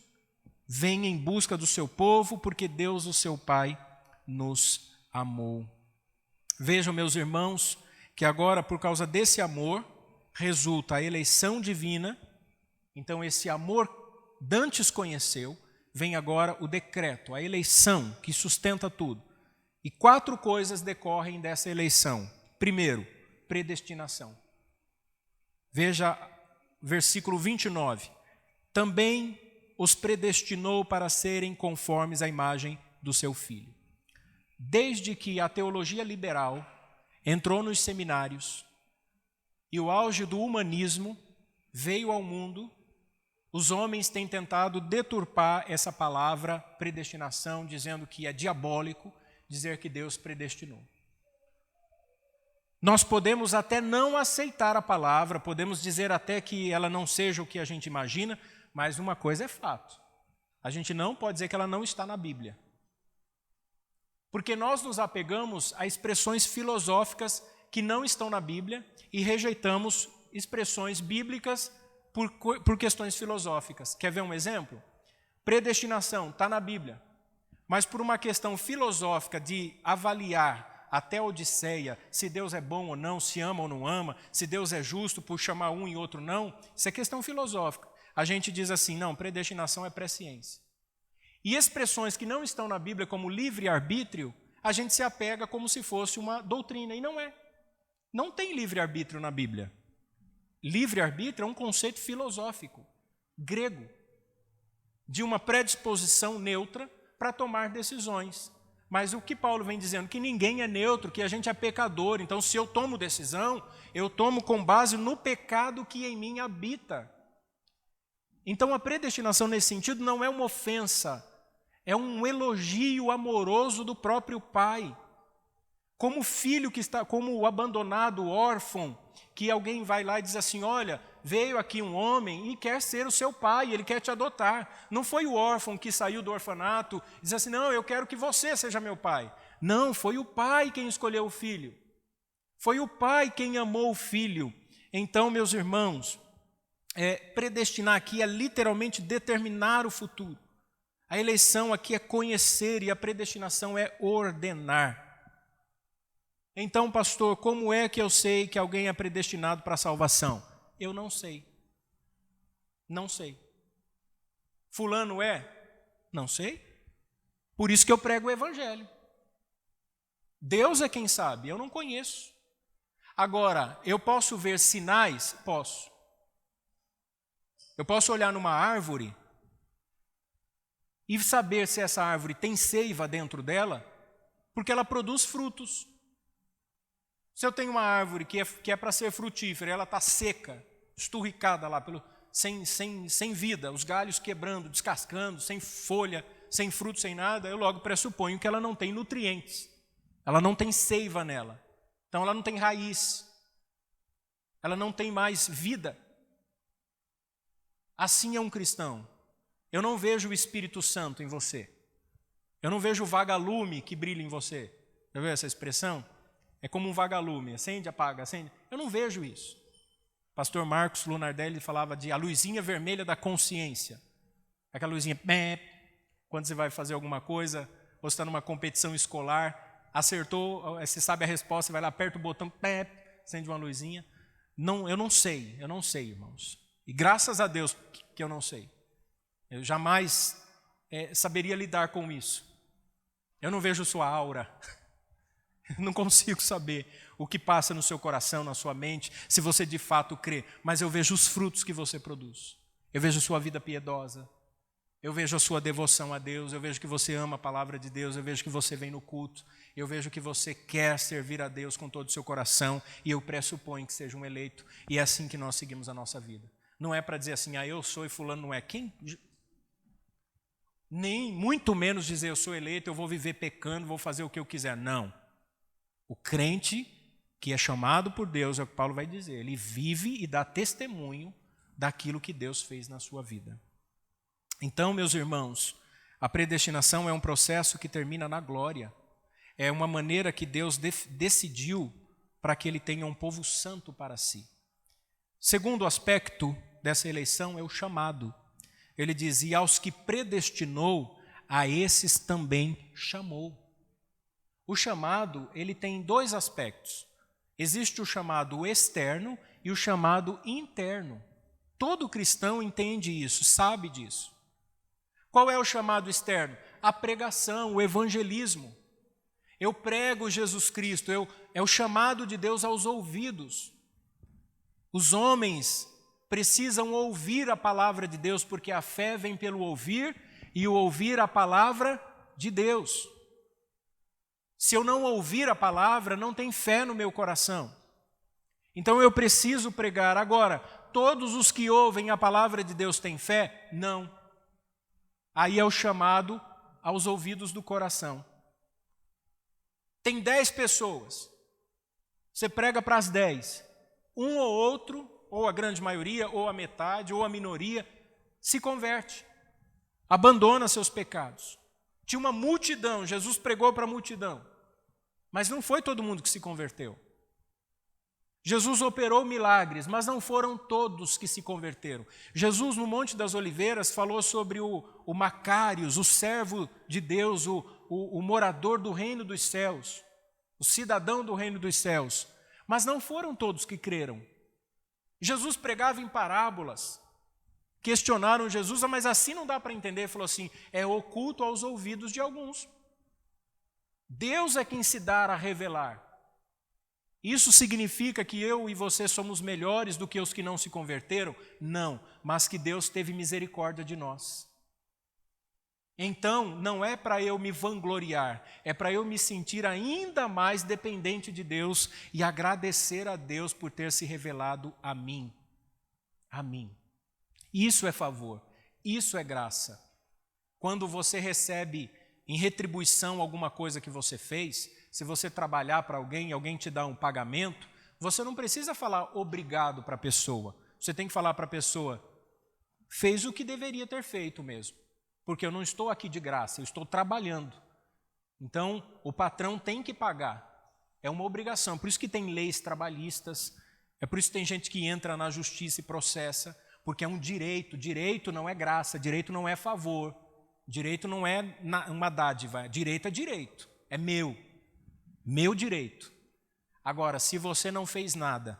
vem em busca do seu povo porque Deus, o seu Pai, nos amou. Vejam, meus irmãos, que agora, por causa desse amor, resulta a eleição divina. Então, esse amor dantes conheceu, vem agora o decreto, a eleição que sustenta tudo. E 4 coisas decorrem dessa eleição. Primeiro, predestinação. Veja versículo 29. Também os predestinou para serem conformes à imagem do seu Filho. Desde que a teologia liberal entrou nos seminários e o auge do humanismo veio ao mundo, os homens têm tentado deturpar essa palavra predestinação, dizendo que é diabólico dizer que Deus predestinou. Nós podemos até não aceitar a palavra, podemos dizer até que ela não seja o que a gente imagina, mas uma coisa é fato. A gente não pode dizer que ela não está na Bíblia. Porque nós nos apegamos a expressões filosóficas que não estão na Bíblia e rejeitamos expressões bíblicas por questões filosóficas. Quer ver um exemplo? Predestinação está na Bíblia, mas por uma questão filosófica de avaliar até a Odisseia se Deus é bom ou não, se ama ou não ama, se Deus é justo por chamar um e outro não, isso é questão filosófica. A gente diz assim, não, predestinação é presciência. E expressões que não estão na Bíblia, como livre-arbítrio, a gente se apega como se fosse uma doutrina, e não é. Não tem livre-arbítrio na Bíblia. Livre-arbítrio é um conceito filosófico, grego, de uma predisposição neutra para tomar decisões. Mas o que Paulo vem dizendo? Que ninguém é neutro, que a gente é pecador. Então, se eu tomo decisão, eu tomo com base no pecado que em mim habita. Então, a predestinação nesse sentido não é uma ofensa, é um elogio amoroso do próprio Pai. Como o filho que está, como o abandonado, órfão, que alguém vai lá e diz assim, olha, veio aqui um homem e quer ser o seu pai, ele quer te adotar. Não foi o órfão que saiu do orfanato e diz assim, não, eu quero que você seja meu pai. Não, foi o pai quem escolheu o filho. Foi o pai quem amou o filho. Então, meus irmãos, predestinar aqui é literalmente determinar o futuro. A eleição aqui é conhecer e a predestinação é ordenar. Então, pastor, como é que eu sei que alguém é predestinado para a salvação? Eu não sei. Não sei. Fulano é? Não sei. Por isso que eu prego o evangelho. Deus é quem sabe, eu não conheço. Agora, eu posso ver sinais? Posso. Eu posso olhar numa árvore e saber se essa árvore tem seiva dentro dela, porque ela produz frutos. Se eu tenho uma árvore que é para ser frutífera, ela está seca, esturricada lá, sem vida, os galhos quebrando, descascando, sem folha, sem fruto, sem nada, eu logo pressuponho que ela não tem nutrientes, ela não tem seiva nela, então ela não tem raiz, ela não tem mais vida. Assim é um cristão. Eu não vejo o Espírito Santo em você. Eu não vejo o vagalume que brilha em você. Já viu essa expressão? É como um vagalume, acende, apaga, acende. Eu não vejo isso. Pastor Marcos Lunardelli falava de a luzinha vermelha da consciência. Aquela luzinha, quando você vai fazer alguma coisa, ou está numa competição escolar, acertou, você sabe a resposta, você vai lá, aperta o botão, acende uma luzinha. Não, eu não sei, irmãos. E graças a Deus que eu não sei. Eu jamais saberia lidar com isso. Eu não vejo sua aura. Não consigo saber o que passa no seu coração, na sua mente, se você de fato crê. Mas eu vejo os frutos que você produz. Eu vejo sua vida piedosa. Eu vejo a sua devoção a Deus. Eu vejo que você ama a palavra de Deus. Eu vejo que você vem no culto. Eu vejo que você quer servir a Deus com todo o seu coração. E eu pressuponho que seja um eleito. E é assim que nós seguimos a nossa vida. Não é para dizer assim, eu sou e fulano não é. Nem muito menos dizer eu sou eleito, eu vou viver pecando, vou fazer o que eu quiser. Não. O crente que é chamado por Deus, é o que Paulo vai dizer, ele vive e dá testemunho daquilo que Deus fez na sua vida. Então, meus irmãos, a predestinação é um processo que termina na glória. É uma maneira que Deus decidiu para que ele tenha um povo santo para si. Segundo aspecto dessa eleição é o chamado. Ele diz, e aos que predestinou, a esses também chamou. O chamado, ele tem dois aspectos. Existe o chamado externo e o chamado interno. Todo cristão entende isso, sabe disso. Qual é o chamado externo? A pregação, o evangelismo. Eu prego Jesus Cristo, é o chamado de Deus aos ouvidos. Os homens precisam ouvir a palavra de Deus, porque a fé vem pelo ouvir e o ouvir a palavra de Deus. Se eu não ouvir a palavra, não tem fé no meu coração. Então eu preciso pregar. Agora, todos os que ouvem a palavra de Deus têm fé? Não. Aí é o chamado aos ouvidos do coração. Tem 10 pessoas. Você prega para as 10. Um ou outro, ou a grande maioria, ou a metade, ou a minoria, se converte. Abandona seus pecados. Tinha uma multidão, Jesus pregou para a multidão. Mas não foi todo mundo que se converteu. Jesus operou milagres, mas não foram todos que se converteram. Jesus, no Monte das Oliveiras, falou sobre o Macários, o servo de Deus, o morador do reino dos céus, o cidadão do reino dos céus. Mas não foram todos que creram. Jesus pregava em parábolas. Questionaram Jesus, mas assim não dá para entender. Ele falou assim, é oculto aos ouvidos de alguns. Deus é quem se dá a revelar. Isso significa que eu e você somos melhores do que os que não se converteram? Não, mas que Deus teve misericórdia de nós. Então, não é para eu me vangloriar, é para eu me sentir ainda mais dependente de Deus e agradecer a Deus por ter se revelado a mim. A mim. Isso é favor, isso é graça. Quando você recebe em retribuição alguma coisa que você fez, se você trabalhar para alguém e alguém te dá um pagamento, você não precisa falar obrigado para a pessoa. Você tem que falar para a pessoa, fez o que deveria ter feito mesmo. Porque eu não estou aqui de graça, eu estou trabalhando. Então, o patrão tem que pagar. É uma obrigação. Por isso que tem leis trabalhistas, é por isso que tem gente que entra na justiça e processa, porque é um direito. Direito não é graça, direito não é favor, direito não é uma dádiva, direito é direito, é meu direito. Agora, se você não fez nada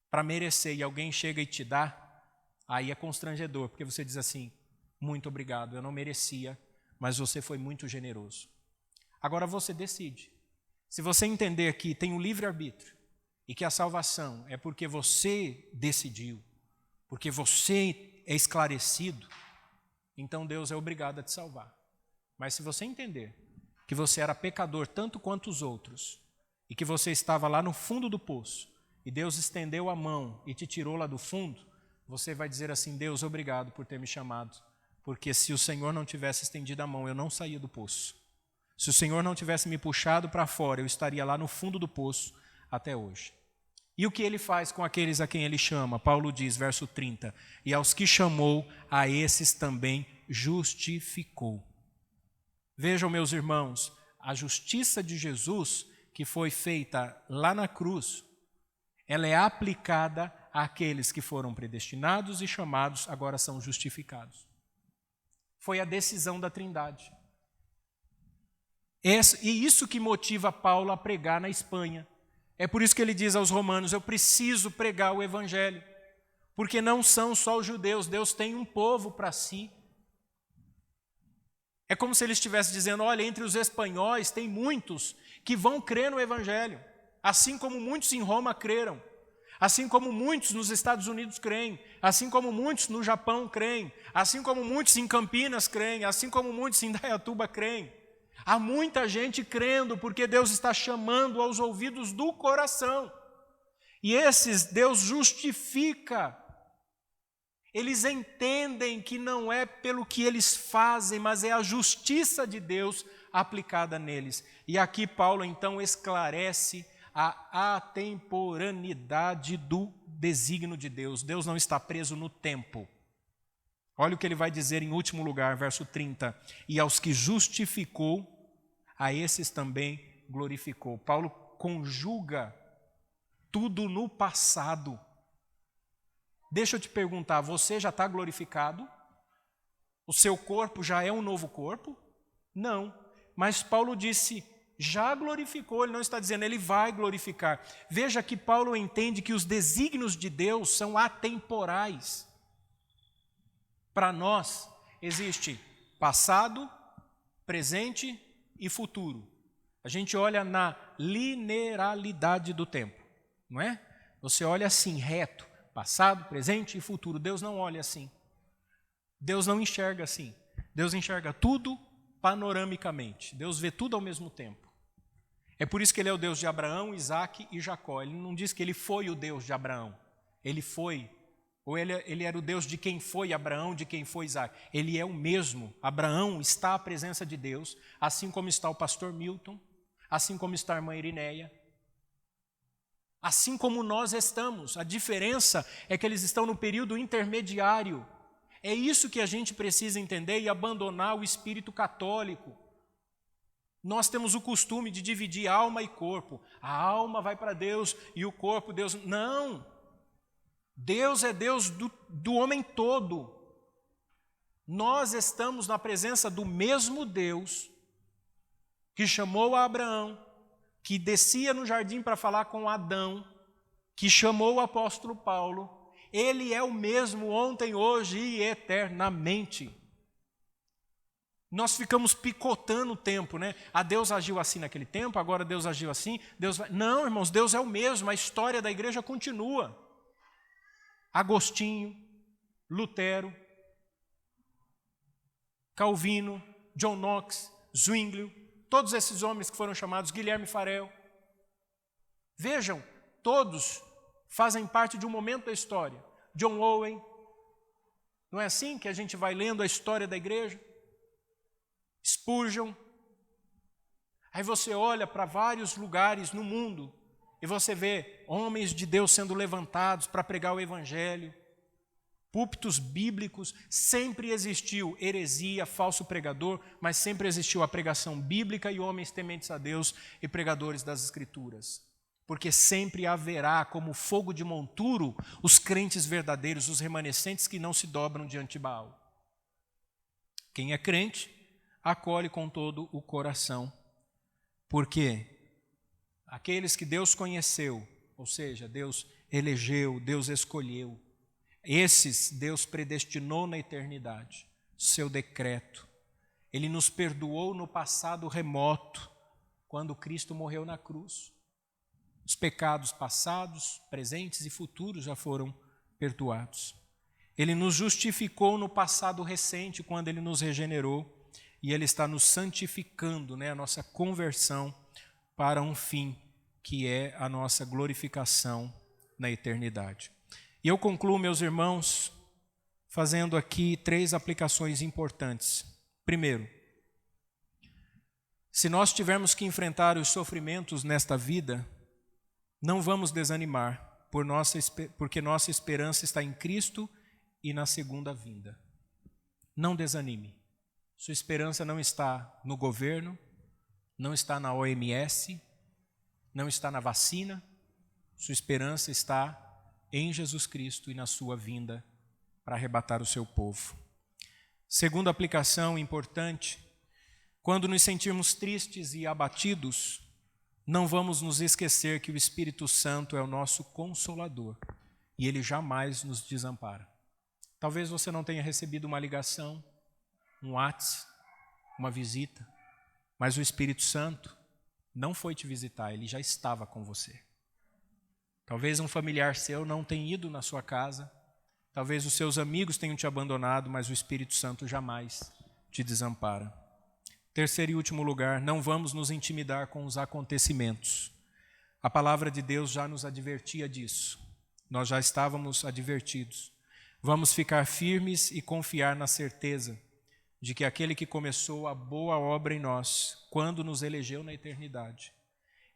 para merecer e alguém chega e te dá, aí é constrangedor, porque você diz assim, muito obrigado, eu não merecia, mas você foi muito generoso. Agora você decide. Se você entender que tem um livre-arbítrio e que a salvação é porque você decidiu, porque você é esclarecido, então Deus é obrigado a te salvar. Mas se você entender que você era pecador tanto quanto os outros e que você estava lá no fundo do poço e Deus estendeu a mão e te tirou lá do fundo, você vai dizer assim, Deus, obrigado por ter me chamado, porque se o Senhor não tivesse estendido a mão, eu não saía do poço. Se o Senhor não tivesse me puxado para fora, eu estaria lá no fundo do poço até hoje. E o que ele faz com aqueles a quem ele chama? Paulo diz, verso 30, e aos que chamou, a esses também justificou. Vejam, meus irmãos, a justiça de Jesus, que foi feita lá na cruz, ela é aplicada àqueles que foram predestinados e chamados, agora são justificados. Foi a decisão da Trindade. E isso que motiva Paulo a pregar na Espanha. É por isso que ele diz aos romanos, eu preciso pregar o evangelho, porque não são só os judeus, Deus tem um povo para si. É como se ele estivesse dizendo, olha, entre os espanhóis tem muitos que vão crer no evangelho, assim como muitos em Roma creram, assim como muitos nos Estados Unidos creem, assim como muitos no Japão creem, assim como muitos em Campinas creem, assim como muitos em Indaiatuba creem. Há muita gente crendo porque Deus está chamando aos ouvidos do coração. E esses Deus justifica. Eles entendem que não é pelo que eles fazem, mas é a justiça de Deus aplicada neles. E aqui Paulo então esclarece a atemporaneidade do desígnio de Deus. Deus não está preso no tempo. Olha o que ele vai dizer em último lugar, verso 30. E aos que justificou, a esses também glorificou. Paulo conjuga tudo no passado. Deixa eu te perguntar, você já está glorificado? O seu corpo já é um novo corpo? Não. Mas Paulo disse, já glorificou, ele não está dizendo, ele vai glorificar. Veja que Paulo entende que os desígnios de Deus são atemporais. Para nós, existe passado, presente e futuro. A gente olha na linearidade do tempo, não é? Você olha assim, reto, passado, presente e futuro. Deus não olha assim. Deus não enxerga assim. Deus enxerga tudo panoramicamente. Deus vê tudo ao mesmo tempo. É por isso que ele é o Deus de Abraão, Isaque e Jacó. Ele não diz que ele foi o Deus de Abraão. Ele foi. Ou ele era o Deus de quem foi Abraão, de quem foi Isaque. Ele é o mesmo. Abraão está à presença de Deus, assim como está o pastor Milton, assim como está a irmã Irineia, assim como nós estamos. A diferença é que eles estão no período intermediário. É isso que a gente precisa entender e abandonar o espírito católico. Nós temos o costume de dividir alma e corpo. A alma vai para Deus e o corpo Deus... Não! Deus é Deus do homem todo. Nós estamos na presença do mesmo Deus que chamou a Abraão, que descia no jardim para falar com Adão, que chamou o apóstolo Paulo. Ele é o mesmo ontem, hoje e eternamente. Nós ficamos picotando o tempo, né? Deus agiu assim naquele tempo, agora Deus agiu assim. Não, irmãos, Deus é o mesmo, a história da igreja continua. Agostinho, Lutero, Calvino, John Knox, Zwinglio, todos esses homens que foram chamados, Guilherme Farel. Vejam, todos fazem parte de um momento da história. John Owen, não é assim que a gente vai lendo a história da igreja? Spurgeon. Aí você olha para vários lugares no mundo e você vê homens de Deus sendo levantados para pregar o evangelho. Púlpitos bíblicos, sempre existiu heresia, falso pregador, mas sempre existiu a pregação bíblica e homens tementes a Deus e pregadores das Escrituras. porque sempre haverá como fogo de monturo os crentes verdadeiros, os remanescentes que não se dobram diante de Baal. Quem é crente, acolhe com todo o coração, porque aqueles que Deus conheceu, ou seja, Deus elegeu, Deus escolheu, esses Deus predestinou na eternidade, seu decreto. Ele nos perdoou no passado remoto, quando Cristo morreu na cruz. Os pecados passados, presentes e futuros já foram perdoados. Ele nos justificou no passado recente, quando Ele nos regenerou, e Ele está nos santificando, a nossa conversão para um fim, que é a nossa glorificação na eternidade. E eu concluo, meus irmãos, fazendo aqui 3 aplicações importantes. Primeiro, se nós tivermos que enfrentar os sofrimentos nesta vida, não vamos desanimar, porque nossa esperança está em Cristo e na segunda vinda. Não desanime. Sua esperança não está no governo, não está na OMS, não está na vacina. Sua esperança está em Jesus Cristo e na sua vinda para arrebatar o seu povo. Segunda aplicação importante: quando nos sentirmos tristes e abatidos, não vamos nos esquecer que o Espírito Santo é o nosso consolador e Ele jamais nos desampara. Talvez você não tenha recebido uma ligação, um WhatsApp, uma visita, mas o Espírito Santo não foi te visitar, Ele já estava com você. Talvez um familiar seu não tenha ido na sua casa, talvez os seus amigos tenham te abandonado, mas o Espírito Santo jamais te desampara. Terceiro e último lugar, não vamos nos intimidar com os acontecimentos. A palavra de Deus já nos advertia disso. Nós já estávamos advertidos. Vamos ficar firmes e confiar na certeza de que aquele que começou a boa obra em nós, quando nos elegeu na eternidade,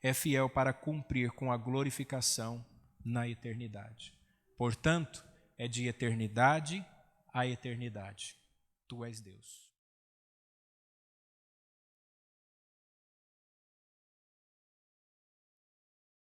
é fiel para cumprir com a glorificação na eternidade. Portanto, é de eternidade a eternidade. Tu és Deus.